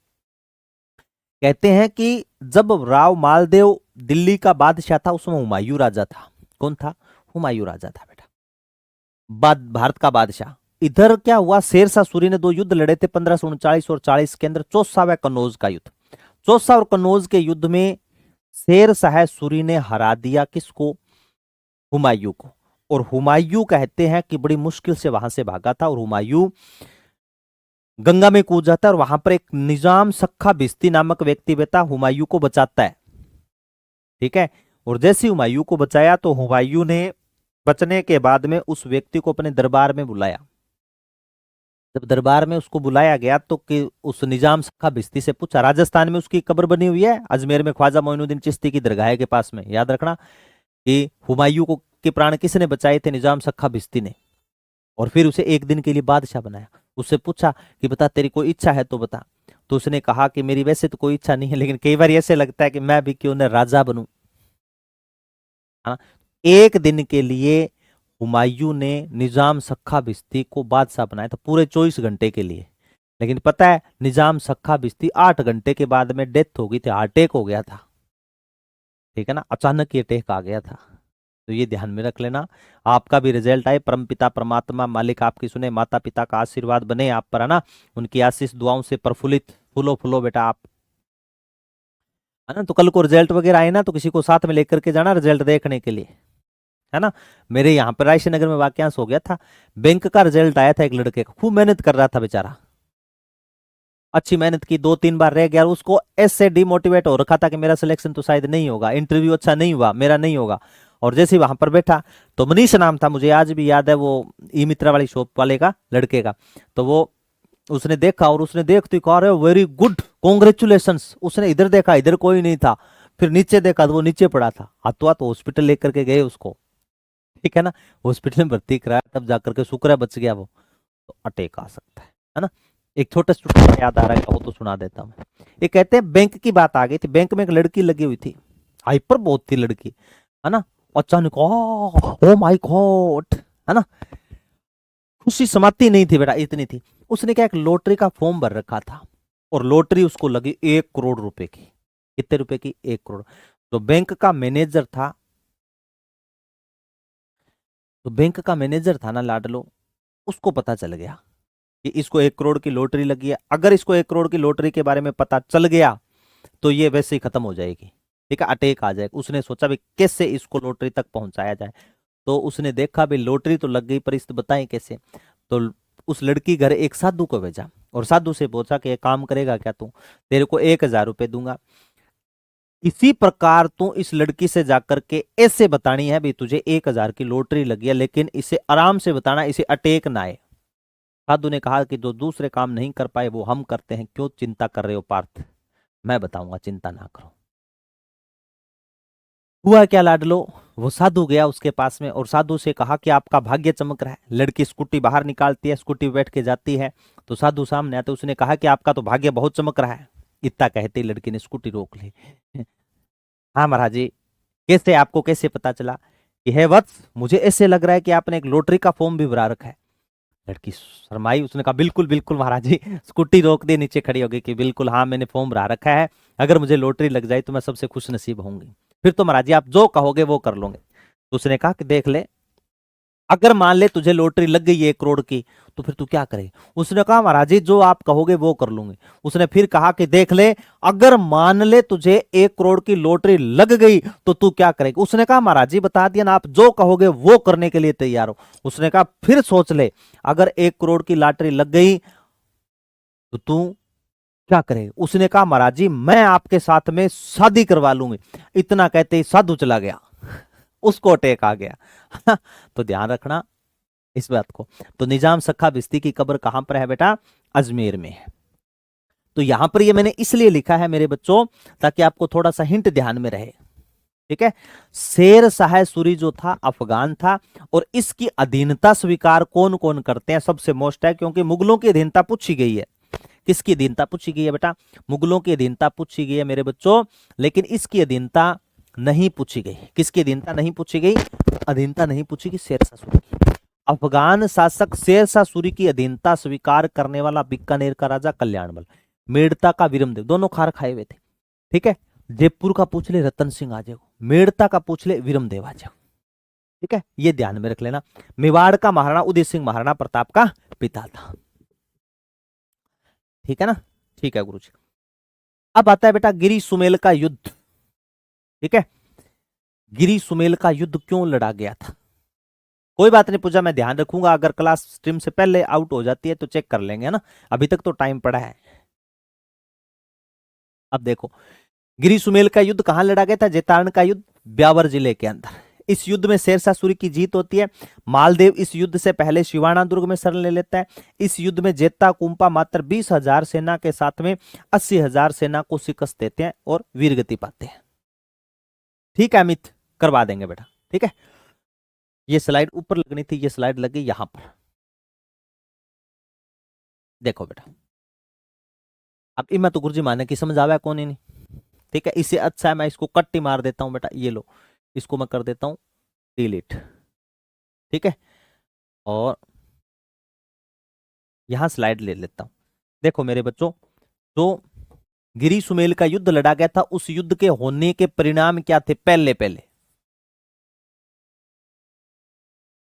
कहते हैं कि जब राव मालदेव दिल्ली का बादशाह था, उसमें हुमायूं राजा था। कौन था? हुमायूं राजा था बेटा, भारत का बादशाह। इधर क्या हुआ? शेरशाह सूरी ने दो युद्ध लड़े थे 1539 और 40 के अंदर। चौसा व कन्नौज का युद्ध, चौसा और कन्नौज के युद्ध में शेरशाह सूरी ने हरा दिया किसको? हुमायूं को। और हुमायूं कहते हैं कि बड़ी मुश्किल से वहां से भागा था और हुमायूं गंगा में कूद जाता है और वहां पर एक निजाम सखा भिश्ती नामक व्यक्ति बेटा हुमायूं को बचाता है। ठीक है, और जैसे हुमायूं को बचाया तो हुमायूं ने बचने के बाद में उस व्यक्ति को अपने दरबार में बुलाया। जब दरबार में उसको बुलाया गया तो कि उस निजाम सखा भिश्ती से पूछा, राजस्थान में उसकी कब्र बनी हुई है अजमेर में ख्वाजा मोइनुद्दीन चिश्ती की दरगाह के पास में, याद रखना कि हुमायूं को के प्राण किसने बचाए थे, निजाम सखा भिश्ती ने। और फिर उसे एक दिन के लिए बादशाह बनाया। उससे पूछा कि बता तेरी कोई इच्छा है तो बता। तो उसने कहा कि मेरी वैसे तो कोई इच्छा नहीं है, लेकिन कई बार ऐसे लगता है कि मैं भी क्यों न राजा बनूं। हाँ, एक दिन के लिए हुमायूं ने निजाम सखा भिश्ती को बादशाह बनाया था, पूरे 24 घंटे के लिए। लेकिन पता है निजाम सखा भिश्ती 8 घंटे के बाद में डेथ हो गई थी, हार्ट अटैक हो गया था। ठीक है ना, अचानक ये अटैक आ गया था। तो ये ध्यान में रख लेना, आपका भी रिजल्ट आए, परम पिता परमात्मा मालिक आपकी सुने, माता पिता का आशीर्वाद बने आप पर, है ना, उनकी आशीष दुआओं से प्रफुल्लित फूलो फूलो बेटा आप, है ना। तो कल को रिजल्ट वगैरह आए ना तो किसी को साथ में लेकर के जाना रिजल्ट देखने के लिए, है ना। मेरे यहाँ पर रायसी नगर में वाक्यांश हो गया था, बैंक का रिजल्ट आया था एक लड़के का, खूब मेहनत कर रहा था बेचारा, अच्छी मेहनत की, 2-3 बार रह गया, उसको ऐसे डिमोटिवेट हो रखा था कि मेरा सिलेक्शन तो शायद नहीं होगा, इंटरव्यू अच्छा नहीं हुआ, मेरा नहीं होगा। और जैसे ही वहां पर बैठा तो मनीष नाम था, मुझे आज भी याद है, वो ई मित्रा वाली शॉप वाले का लड़के का, तो वो उसने देखा और उसने देखते कहा अरे वेरी गुड कॉन्ग्रेचुलेशंस। उसने इधर देखा, इधर कोई नहीं था, फिर नीचे देखा तो वो नीचे पड़ा था, हाथों हाथ हॉस्पिटल लेकर के गए उसको, ठीक है ना, हॉस्पिटल में भर्ती कराया, तब जाकर के शुक्र है बच गया वो। तो अटैक आ सकता है ना। एक छोटा सा याद आ रहा है वो तो सुना देता हूँ। ये कहते हैं बैंक की बात आ गई थी, बैंक में एक लड़की लगी हुई थी, हाइपर बहुत थी लड़की, है ना। अचानक ओ माय गॉड, है ना, खुशी समाती नहीं थी बेटा, इतनी थी। उसने क्या एक लॉटरी का फॉर्म भर रखा था और लॉटरी उसको लगी 1 करोड़ रुपए की। कितने रुपए की? 1 करोड़। तो बैंक का मैनेजर था, तो बैंक का मैनेजर था ना लाडलो, उसको पता चल गया कि इसको 1 करोड़ की लॉटरी लगी है। अगर इसको 1 करोड़ की लॉटरी के बारे में पता चल गया तो ये वैसे ही खत्म हो जाएगी, ठीक है, अटैक आ जाएगा। उसने सोचा भी कैसे इसको लॉटरी तक पहुंचाया जाए। तो उसने देखा भी लॉटरी तो लग गई पर इस बताएं कैसे। तो उस लड़की घर एक साधु को भेजा और साधु से पूछा कि ये काम करेगा क्या तू, तेरे को 1,000 रुपए दूंगा। इसी प्रकार तू इस लड़की से जाकर के ऐसे बतानी है भी तुझे 1,000 की लॉटरी लगी है, लेकिन इसे आराम से बताना, इसे अटैक ना आए। साधु ने कहा कि जो दूसरे काम नहीं कर पाए वो हम करते हैं, क्यों चिंता कर रहे हो पार्थ, मैं बताऊंगा, चिंता ना करो। हुआ क्या लाडलो, वो साधु गया उसके पास में और साधु से कहा कि आपका भाग्य चमक रहा है। लड़की स्कूटी बाहर निकालती है, स्कूटी बैठ के जाती है, तो साधु सामने आते, उसने कहा कि आपका तो भाग्य बहुत चमक रहा है। इतना कहते ही लड़की ने स्कूटी रोक ली। हाँ महाराज जी, कैसे, आपको कैसे पता चला? कि है वत्स, मुझे ऐसे लग रहा है कि आपने एक लॉटरी का फॉर्म भी भरा रखा है। लड़की शर्माई, उसने कहा बिल्कुल बिल्कुल महाराज जी, स्कूटी रोक दी, नीचे खड़ी हो गई कि बिल्कुल हाँ मैंने फॉर्म भरा रखा है, अगर मुझे लॉटरी लग जाए तो मैं सबसे खुश नसीब होंगी। फिर तो महाराज जी आप जो कहोगे वो कर लूंगे। तो उसने कहा कि देख ले, अगर मान ले तुझे लॉटरी लग गई 1 करोड़ की तो फिर तू क्या करे? उसने कहा महाराज जी जो आप कहोगे वो कर लूंगी। उसने फिर कहा कि देख ले, अगर मान ले तुझे 1 करोड़ की लॉटरी लग गई तो तू क्या करेगा? उसने कहा महाराज जी बता दिया ना, आप जो कहोगे वो करने के लिए तैयार हो। उसने कहा फिर सोच ले, अगर 1 करोड़ की लॉटरी लग गई तो तू क्या करे? उसने कहा महाराज जी मैं आपके साथ में शादी करवा लूंगी। इतना कहते ही साधु चला गया, उसको अटैक आ गया। तो ध्यान रखना इस बात को। तो निजाम सखा भिश्ती की कब्र कहां पर है बेटा? अजमेर में है। तो यहां पर ये मैंने इसलिए लिखा है मेरे बच्चों ताकि आपको थोड़ा सा हिंट ध्यान में रहे, ठीक है। शेर शाह सूरी जो था अफगान था, और इसकी अधीनता स्वीकार कौन कौन करते हैं? सबसे मोस्ट है, क्योंकि मुगलों की अधीनता पूछी गई है। किसकी अधीनता पूछी गई है बेटा? मुगलों की अधीनता पूछी गई है मेरे बच्चों, लेकिन इसकी अधीनता नहीं पूछी गई। किसकी अधीनता नहीं पूछी गई? अधीनता नहीं पूछी गई शेर शाह सूरी की। अफगान शासक शेर शाह सूरी की अधीनता स्वीकार करने वाला बीकानेर का राजा कल्याणबल, मेड़ता का वीरमदेव, दोनों खार खाए हुए थे, ठीक है। जयपुर का पूछ ले रतन सिंह आजे को, मेड़ता का पूछ ले वीरमदेव आजे को, ठीक है, ये ध्यान में रख लेना। मेवाड़ का महाराणा उदय सिंह महाराणा प्रताप का पिता था, ठीक है ना। ठीक है गुरुजी। अब आता है बेटा गिरी सुमेल का युद्ध, ठीक है। गिरी सुमेल का युद्ध क्यों लड़ा गया था? कोई बात नहीं पूजा, मैं ध्यान रखूंगा, अगर क्लास स्ट्रीम से पहले आउट हो जाती है तो चेक कर लेंगे, है ना, अभी तक तो टाइम पड़ा है। अब देखो, गिरी सुमेल का युद्ध कहां लड़ा गया था? जैतारण का युद्ध ब्यावर जिले के अंदर। इस युद्ध में शेरशाह सूरी की जीत होती है। मालदेव इस युद्ध से पहले शिवाना दुर्ग में शरण ले लेता है। इस युद्ध में जेता कुंपा मात्र 20,000 सेना के साथ में 80,000 सेना को शिकस्त देते हैं और वीरगति पाते हैं। ठीक है अमित, करवा देंगे बेटा, ठीक है। ये स्लाइड ऊपर लगनी थी, ये स्लाइड लगी यहां पर। देखो बेटा, अब इमा तो गुरुजी माने की समझ आवा कौन ही नहीं, ठीक है। इसे अच्छा है मैं इसको कट्टी मार देता हूं बेटा, ये लो, इसको मैं कर देता हूं डिलीट, ठीक है। और यहां स्लाइड ले लेता हूं। देखो मेरे बच्चों, जो गिरी सुमेल का युद्ध लड़ा गया था, उस युद्ध के होने के परिणाम क्या थे? पहले पहले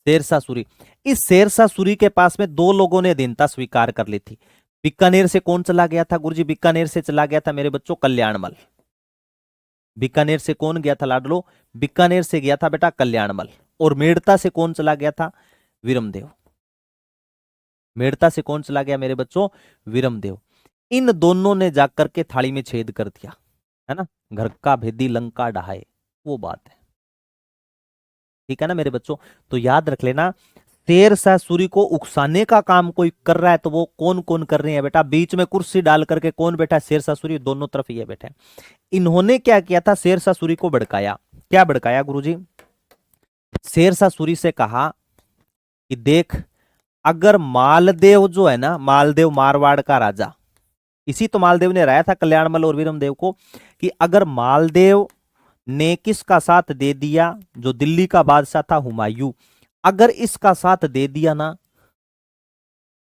शेरशाह सूरी, इस शेरशाह सूरी के पास में दो लोगों ने अधीनता स्वीकार कर ली थी। बीकानेर से कौन चला गया था गुरुजी? बीकानेर से चला गया था मेरे बच्चों कल्याणमल। बीकानेर से कौन गया था लाडलो? बीकानेर से गया था बेटा कल्याणमल। और मेड़ता से कौन चला गया था? विरमदेव। मेड़ता से कौन चला गया मेरे बच्चों? विरमदेव। इन दोनों ने जाकर के थाली में छेद कर दिया, है ना, घर का भेदी लंका ढहाए, वो बात है, ठीक है ना मेरे बच्चों। तो याद रख लेना, शेरशाह सूरी को उकसाने का काम कोई कर रहा है तो वो कौन कौन कर रहे हैं बेटा? बीच में कुर्सी डाल करके कौन बैठा है? शेरशाह सूरी, दोनों तरफ ये बैठे। इन्होंने क्या किया था? शेरशाह सूरी को भड़काया। क्या भड़काया गुरुजी? शेरशाह सूरी से कहा कि देख, अगर मालदेव जो है ना, मालदेव मारवाड़ का राजा, इसी तो मालदेव ने राया था कल्याणमल और विरमदेव को, कि अगर मालदेव ने किसका साथ दे दिया? जो दिल्ली का बादशाह था हुमायूं, अगर इसका साथ दे दिया ना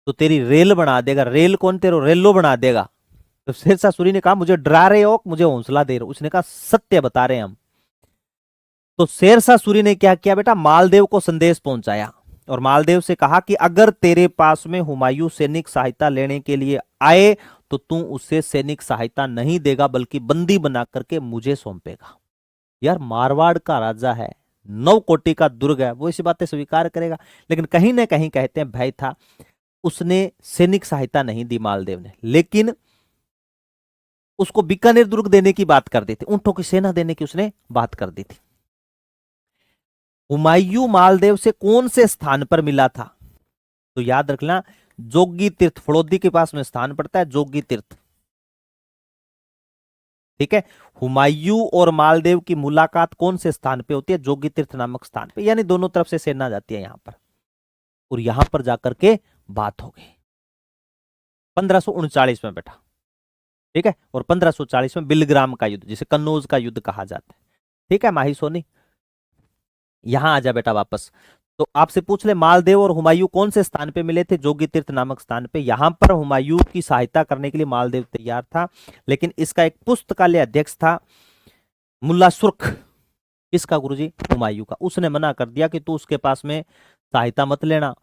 तो तेरी रेल बना देगा। रेल कौन? तेरे रेलो बना देगा। तो शेरशाह सूरी ने कहा मुझे डरा रहे हो, मुझे हौसला दे रहे हो? उसने कहा सत्य बता रहे हैं हम। तो शेरशाह सूरी ने क्या किया बेटा? मालदेव को संदेश पहुंचाया और मालदेव से कहा कि अगर तेरे पास में हुमायूं सैनिक सहायता लेने के लिए आए तो तू उससे सैनिक सहायता नहीं देगा, बल्कि बंदी बना करके मुझे सौंपेगा। यार मारवाड़ का राजा है, 9 कोटि का दुर्ग है, वो ऐसी बातें स्वीकार करेगा? लेकिन कहीं ना कहीं कहते हैं भय था, उसने सैनिक सहायता नहीं दी मालदेव ने, लेकिन उसको बीकानेर दुर्ग देने की बात कर दी थी, ऊंटों की सेना देने की उसने बात कर दी थी। हुमायूं मालदेव से कौन से स्थान पर मिला था? तो याद रखना, जोगी तीर्थ, फड़ौदी के पास में स्थान पड़ता है जोगी तीर्थ, ठीक है। हुमायूं और मालदेव की मुलाकात कौन से स्थान पे होती है? जोगी तीर्थ नामक स्थान पे, यानी दोनों तरफ से सेना जाती है यहां पर, और यहां पर जाकर के बात हो गई 1539 में बेटा, ठीक है। और 1540 में बिलग्राम का युद्ध, जिसे कन्नौज का युद्ध कहा जाता है, ठीक है। माही सोनी, यहां आ जा बेटा वापस। तो आपसे पूछ ले, मालदेव और हुमायूं कौन से स्थान पे मिले थे? जोगी तीर्थ नामक स्थान पे। यहां पर हुमायूं की सहायता करने के लिए मालदेव तैयार था, लेकिन इसका एक पुस्तकालय अध्यक्ष था मुल्ला सुर्ख। किसका गुरुजी? हुमायूं का। उसने मना कर दिया कि तू उसके पास में सहायता मत लेना,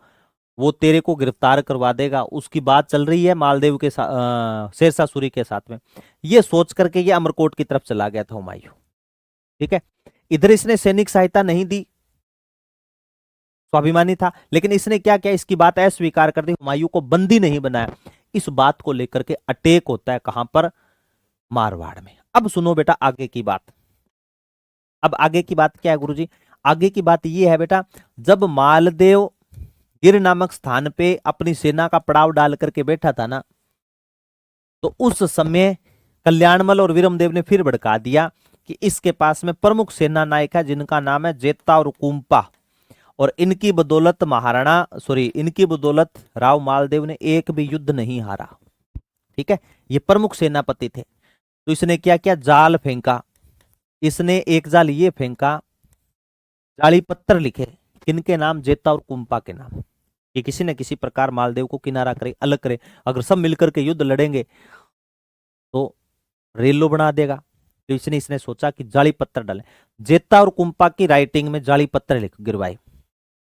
वो तेरे को गिरफ्तार करवा देगा। उसकी बात चल रही है मालदेव के साथ, शेरशाह सूरी के साथ में। ये सोच करके ये अमरकोट की तरफ चला गया था हुमायूं, ठीक है। इधर इसने सैनिक सहायता नहीं दी, स्वाभिमानी था, लेकिन इसने क्या किया? इसकी बात अस्वीकार कर दी, हुमायूं को बंदी नहीं बनाया। इस बात को लेकर के अटैक होता है कहां पर? मारवाड़ में। अब सुनो बेटा आगे की बात। अब आगे की बात क्या है गुरुजी? आगे की बात यह है बेटा, जब मालदेव गिर नामक स्थान पे अपनी सेना का पड़ाव डाल करके बैठा था ना, तो उस समय कल्याणमल और विरमदेव ने फिर भड़का दिया कि इसके पास में प्रमुख सेना नायक है जिनका नाम है जेता और कुंपा, और इनकी बदौलत इनकी बदौलत राव मालदेव ने एक भी युद्ध नहीं हारा, ठीक है। ये प्रमुख सेनापति थे। तो इसने क्या किया? जाल फेंका। इसने एक जाल ये फेंका, जाली पत्थर लिखे, किनके नाम? जेता और कुंपा के नाम, कि किसी न किसी प्रकार मालदेव को किनारा करे, अलग करे। अगर सब मिलकर के युद्ध लड़ेंगे तो रेलो बना देगा। तो इसने सोचा कि जाली पत्थर डाले। जेता और कुंपा की राइटिंग में जाली पत्थर लिख गिरवाए,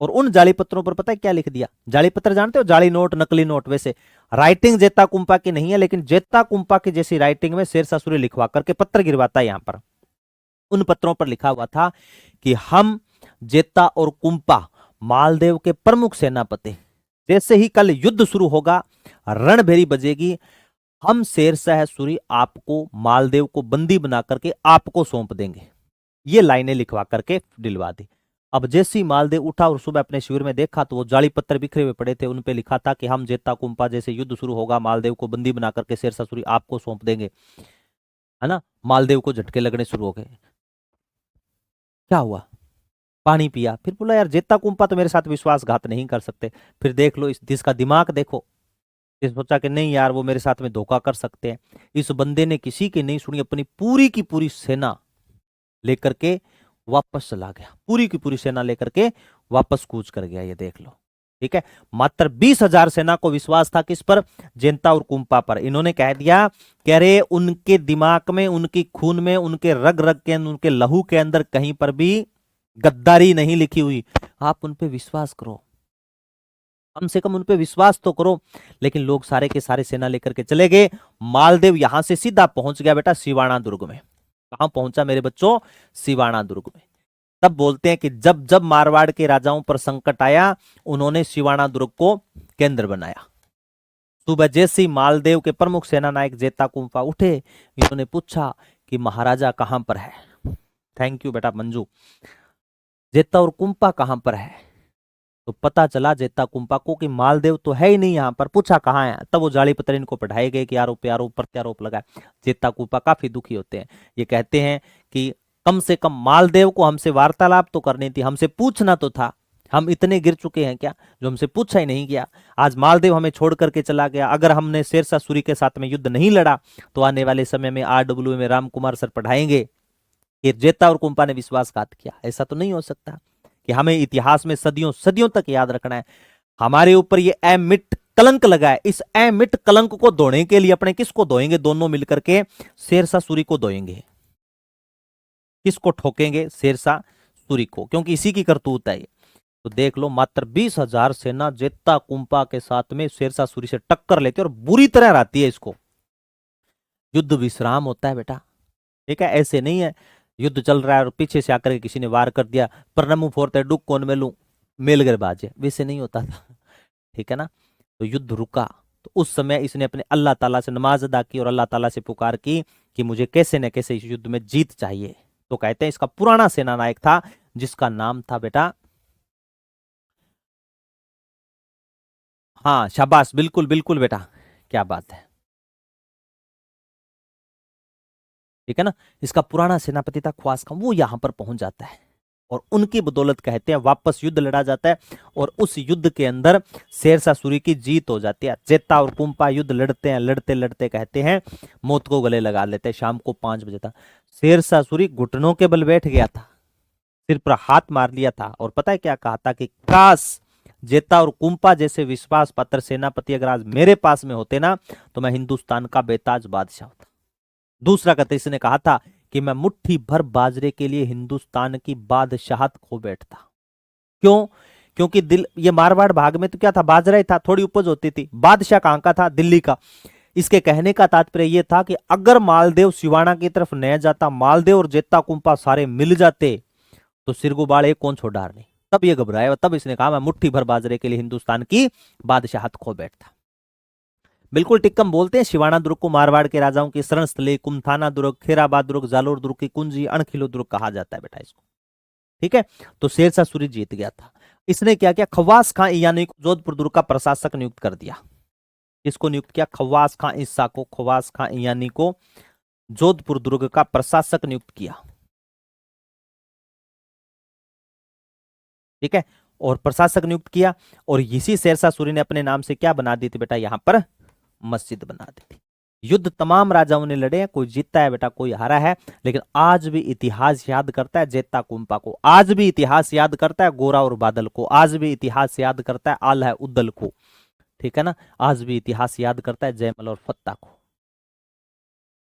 और उन जाली पत्रों पर पता है क्या लिख दिया? जाली पत्थर जानते हो, जाली नोट, नकली नोट। वैसे राइटिंग जेता कुंपा की नहीं है, लेकिन जेता कुंपा की जैसी राइटिंग में शेरशाह सूरी लिखवा करके पत्र गिरवाता है। यहां पर उन पत्रों पर लिखा हुआ था कि हम जेता और कुंपा मालदेव के प्रमुख सेनापति, जैसे ही कल युद्ध शुरू होगा, रणभेरी बजेगी, हम शेरशाह सूरी आपको, मालदेव को बंदी बना करके आपको सौंप देंगे। ये लाइनें लिखवा करके दिलवा दी। अब जैसे ही मालदेव उठा और सुबह अपने शिविर में देखा तो वो जाली पत्थर बिखरे हुए पड़े थे, उन पे लिखा था कि हम जेता कुंपा जैसे युद्ध शुरू होगा, मालदेव को बंदी बना करके शेरशाह सूरी आपको सौंप देंगे, है ना। मालदेव को झटके लगने शुरू हो गए। क्या हुआ? पानी पिया, फिर बोला यार जेता कुंपा तो मेरे साथ विश्वासघात नहीं कर सकते। फिर देख लो इसका दिमाग देखो, ये सोचा कि नहीं यार वो मेरे साथ में धोखा कर सकते हैं। इस बंदे ने किसी की नहीं सुनी, अपनी पूरी की पूरी सेना लेकर के वापस चला गया, पूरी की पूरी सेना लेकर के वापस कूच कर गया। ये देख लो, ठीक है। मात्र 20,000 सेना को विश्वास था किस पर? जेंता और कुंपा पर। इन्होंने कह दिया कि अरे उनके दिमाग में, उनकी खून में, उनके रग रग के, उनके लहू के अंदर कहीं पर भी गद्दारी नहीं लिखी हुई। आप उन पे विश्वास करो, कम से कम उन पे विश्वास तो करो। लेकिन लोग सारे के सारे सेना लेकर के चले गए। मालदेव यहां से सीधा पहुंच गया बेटा सिवाना दुर्ग में। कहां पहुंचा मेरे बच्चों? सिवाना दुर्ग में। तब बोलते हैं कि जब जब मारवाड़ के राजाओं पर संकट आया, उन्होंने सिवाना दुर्ग को केंद्र बनाया। सुबह जैसे ही मालदेव के प्रमुख सेना नायक जेता कुंपा उठे, इन्होंने पूछा कि महाराजा कहां पर है। थैंक यू बेटा मंजू। जेता और कुंपा कहां पर है? तो पता चला जेता कुंपा को कि मालदेव तो है ही नहीं यहां पर। पूछा कहां है, तब वो जाली पत्र इनको पढ़ाए गए कि आरोप आरोप प्रत्यारोप लगा। जेता कुंपा काफी दुखी होते हैं। ये कहते हैं कि कम से कम मालदेव को हमसे वार्तालाप तो करनी थी, हमसे पूछना तो था। हम इतने गिर चुके हैं क्या जो हमसे पूछा ही नहीं किया? आज मालदेव हमें छोड़ करके चला गया। अगर हमने शेरशाह सूरी के साथ में युद्ध नहीं लड़ा तो आने वाले समय में RW में राम कुमार सर पढ़ाएंगे कि जेता और कुंपा ने विश्वासघात किया। ऐसा तो नहीं हो सकता कि हमें इतिहास में सदियों सदियों तक याद रखना है। हमारे ऊपर ये अमिट कलंक लगा है। इस अमिट कलंक को धोने के लिए अपने किसको धोएंगे? दोनों मिलकर के शेरशाह सूरी को धोएंगे। किसको ठोकेंगे? शेरशाह सूरी को, क्योंकि इसी की करतूत है ये। तो देख लो, मात्र 20,000 सेना जेता कुंपा के साथ में शेरशाह सूरी से टक्कर लेती है और बुरी तरह हराती है इसको। युद्ध विश्राम होता है बेटा, ठीक है। ऐसे नहीं है युद्ध चल रहा है और पीछे से आकर के किसी ने वार कर दिया, परनमु फोरते डुक कौन मेलू मेलगर बाजे, वैसे नहीं होता था, ठीक है ना। तो युद्ध रुका तो उस समय इसने अपने अल्लाह ताला से नमाज अदा की और अल्लाह ताला से पुकार की कि मुझे कैसे न कैसे इस युद्ध में जीत चाहिए। तो कहते हैं इसका पुराना सेना नायक था जिसका नाम था बेटा, हाँ शाबाश, बिल्कुल बिल्कुल बेटा, क्या बात है, ठीक है ना। इसका पुराना सेनापति था ख्वास खां, वो यहां पर पहुंच जाता है और उनकी बदौलत कहते हैं वापस युद्ध लड़ा जाता है और उस युद्ध के अंदर शेरशाह सूरी की जीत हो जाती है। जेता और कुंपा युद्ध लड़ते हैं, लड़ते लड़ते कहते हैं मौत को गले लगा लेते हैं। शाम को 5 बजे था, शेरशाह सूरी घुटनों के बल बैठ गया था, सिर पर हाथ मार लिया था और पता है क्या कहा था कि काश जेता और कुंपा जैसे विश्वास पात्र सेनापति अगर आज मेरे पास में होते ना तो मैं हिंदुस्तान का बेताज बादशाह होता। दूसरा कथन इसने कहा था कि मैं मुट्ठी भर बाजरे के लिए हिंदुस्तान की बादशाहत खो बैठता। क्यों? क्योंकि दिल ये मारवाड़ भाग में तो क्या था, बाजरा ही था, थोड़ी उपज होती थी। बादशाह कहां का था? दिल्ली का। इसके कहने का तात्पर्य यह था कि अगर मालदेव सिवाना की तरफ न जाता, मालदेव और जेता कुंपा सारे मिल जाते तो सिरगुबाड़ एक कौन छोड़ नहीं। तब ये घबराया, तब इसने कहा मैं मुट्ठी भर बाजरे के लिए हिंदुस्तान की बादशाहत खो बैठता। बिल्कुल टिक्कम बोलते हैं शिवाना दुर्ग को मारवाड़ के राजाओं की शरण स्थली, कुमथाना दुर्ग, खेराबाद दुर्ग, जालोर दुर्ग की कुंजी, अणखिलो दुर्ग कहा जाता है बेटा इसको, ठीक है। तो शेरशाह सूरी जीत गया था। इसने क्या किया? खवास खां ईयानी को जोधपुर दुर्ग का प्रशासक नियुक्त कर दिया। किसको नियुक्त किया? खवास खां ईसा को, खवास खां ईयानी को जोधपुर दुर्ग का प्रशासक नियुक्त किया, ठीक है। और प्रशासक नियुक्त किया और इसी शेरशाह सूरी ने अपने नाम से क्या बना दी थी बेटा? यहां पर मस्जिद बना दी थी। युद्ध तमाम राजाओं ने लड़े हैं, कोई जीता है बेटा, कोई हारा है, लेकिन आज भी इतिहास याद करता है जेता कुंपा को, आज भी इतिहास याद करता है गोरा और बादल को, आज भी इतिहास याद करता है आल है उद्दल को, ठीक है ना। आज भी इतिहास याद करता है जयमल और फत्ता को।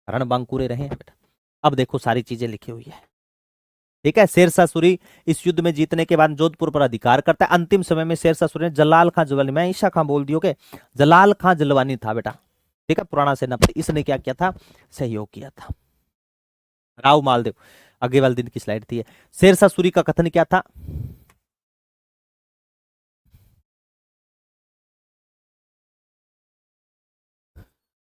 रणबांकुरे रहे हैं बेटा। अब देखो सारी चीजें लिखी हुई है, ठीक है। शेरशाह सूरी इस युद्ध में जीतने के बाद जोधपुर पर अधिकार करता है। अंतिम समय में शेरशाह सूरी ने जलाल खां जलवानी, मैं ईशा खां बोल दियो के, जलाल खां जलवानी था बेटा, ठीक है, पुराना सेनापति। इसने क्या किया था? सहयोग किया था। राव मालदेव, आगे वाले दिन की स्लाइड थी। शेरशाह सूरी का कथन क्या था?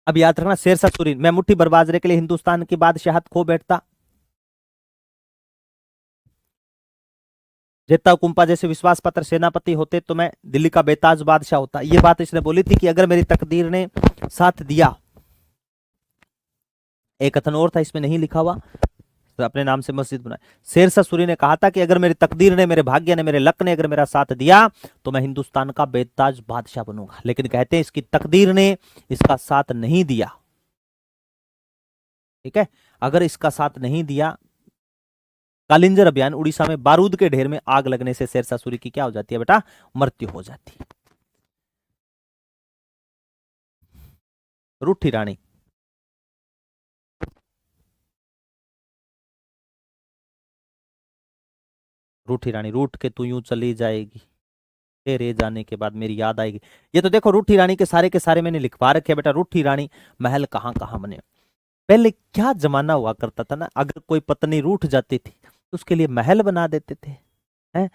अब याद रखना, शेरशाह सूरी, मैं मुट्ठी भर बाजरे के लिए हिंदुस्तान की बादशाहत खो बैठता। जेता कुंपा जैसे विश्वास पात्र सेनापति होते तो मैं दिल्ली का बेताज बादशाह होता। ये बात इसने बोली थी कि अगर मेरी तकदीर ने साथ दिया। एक कथन और था, इसमें नहीं लिखा हुआ, तो अपने नाम से मस्जिद बनाए। शेरशाह सूरी ने कहा था कि अगर मेरी तकदीर ने, मेरे भाग्य ने, मेरे लक ने अगर मेरा साथ दिया तो मैं हिंदुस्तान का बेताज बादशाह बनूंगा। लेकिन कहते हैं इसकी तकदीर ने इसका साथ नहीं दिया। ठीक है, अगर इसका साथ नहीं दिया, कालिंजर अभियान उड़ीसा में बारूद के ढेर में आग लगने से शेरशाह सूरी की क्या हो जाती है बेटा? मृत्यु हो जाती है। रूठी रानी, रूठी रानी, रूठ के तू यूं चली जाएगी, तेरे जाने के बाद मेरी याद आएगी। ये तो देखो रूठी रानी के सारे मैंने लिखवा रखे बेटा। रूठी रानी महल कहां कहां बने। पहले क्या जमाना हुआ करता था ना, अगर कोई पत्नी रूठ जाती थी तो उसके लिए महल बना देते थे। हैं?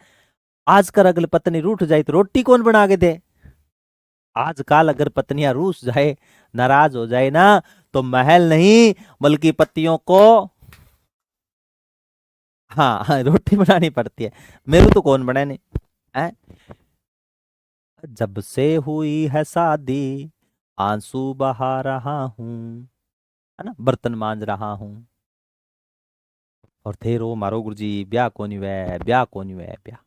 आजकल अगर पत्नी रूठ जाए तो रोटी कौन बना के दे? आजकल अगर पत्नियां रूठ जाए, नाराज हो जाए ना, तो महल नहीं बल्कि पतियों को हाँ, हाँ रोटी बनानी पड़ती है। मेरे तो कौन बनाए नहीं है। जब से हुई है शादी आंसू बहा रहा हूं, है ना, बर्तन मांज रहा हूं, और थे रो मारो गुरुजी ब्याह को नहीं हुआ, ब्याह को नहीं हुआ, ब्याह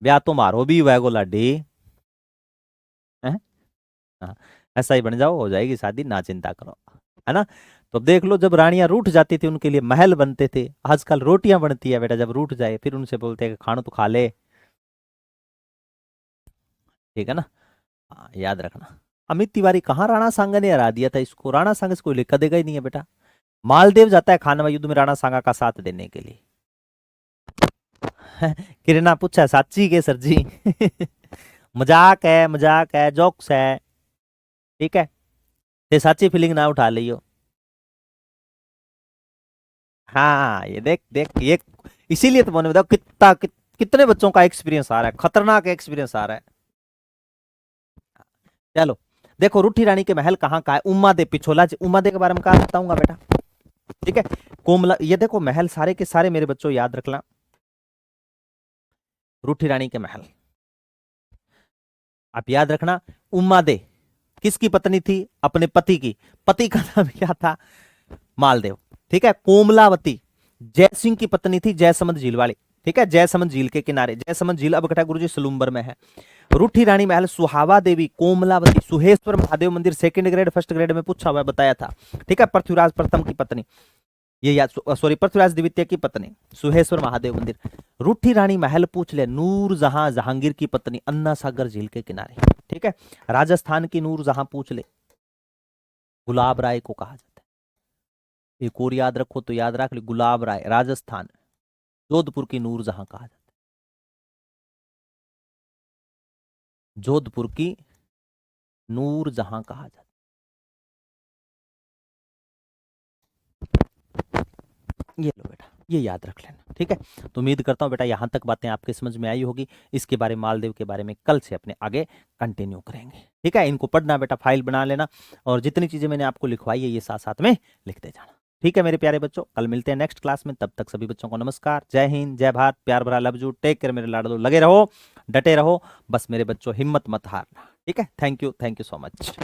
ब्याह तो मारो भी हुआ गो लाडी है। हाँ, ऐसा ही बन जाओ, हो जाएगी शादी, ना चिंता करो, है ना। तो अब देख लो, जब रानियां रूठ जाती थी उनके लिए महल बनते थे। आजकल रोटियां बनती है बेटा, जब रूठ जाए फिर उनसे बोलते हैं कि खाना तो खा ले। ठीक है ना। हाँ, याद रखना। अमित तिवारी कहाँ राणा सांगा ने हरा दिया था इसको? राणा सांगा से कोई लिखा देगा ही नहीं है बेटा। मालदेव जाता है खानवा युद्ध में राणा सांगा का साथ देने के लिए। किरणा पूछा साची के सर जी? मजाक है, जोक्स है। ठीक है, ते साची फीलिंग ना उठा लियो। हाँ, ये देख देख ये, इसीलिए तो मैंने बताओ कितने बच्चों का एक्सपीरियंस आ रहा है, खतरनाक एक्सपीरियंस आ रहा है। चलो देखो, रूठी रानी के महल कहाँ का है? उम्मा दे पिछोला। उम्मा दे के बारे में कहा बताऊंगा बेटा। ठीक है, कोमला, ये देखो महल सारे के सारे मेरे बच्चों याद रखना। रूठी रानी के महल आप याद रखना। उम्मा दे किसकी पत्नी थी? अपने पति की। पति का नाम क्या था? मालदेव। ठीक है, कोमलावती जयसिंह की पत्नी थी, जयसमंद झील वाली। ठीक है, जयसमंद झील के किनारे, जयसमंद झील अब बेटा गुरुजी सलूम्बर में है। रूठी रानी महल, सुहावा देवी, कोमलावती, सुहेश्वर महादेव मंदिर, सेकंड ग्रेड फर्स्ट ग्रेड में पूछा हुआ बताया था। ठीक है, पृथ्वीराज प्रथम की पत्नी, ये याद, सॉरी पृथ्वीराज द्वितीय की पत्नी, सुहेश्वर महादेव मंदिर। रूठी रानी महल पूछ ले, नूर जहां जहांगीर की पत्नी, अन्ना सागर झील के किनारे। ठीक है, राजस्थान की नूर जहां पूछ ले, गुलाब राय को कहा जाता है। एक और याद रखो तो याद रख ले, गुलाब राय, राजस्थान, जोधपुर की नूर जहां कहा जाता है, जोधपुर की नूर जहां कहा जाता है। ये लो बेटा, ये याद रख लेना। ठीक है, तो उम्मीद करता हूं बेटा यहां तक बातें आपके समझ में आई होगी। इसके बारे में, मालदेव के बारे में कल से अपने आगे कंटिन्यू करेंगे। ठीक है, इनको पढ़ना बेटा, फाइल बना लेना, और जितनी चीजें मैंने आपको लिखवाई है ये साथ साथ में लिखते जाना। ठीक है मेरे प्यारे बच्चों, कल मिलते हैं नेक्स्ट क्लास में। तब तक सभी बच्चों को नमस्कार, जय हिंद, जय भारत, प्यार भरा लव यू, टेक केयर मेरे लाडलो, लगे रहो, डटे रहो, बस मेरे बच्चों हिम्मत मत हारना। ठीक है, थैंक यू सो मच।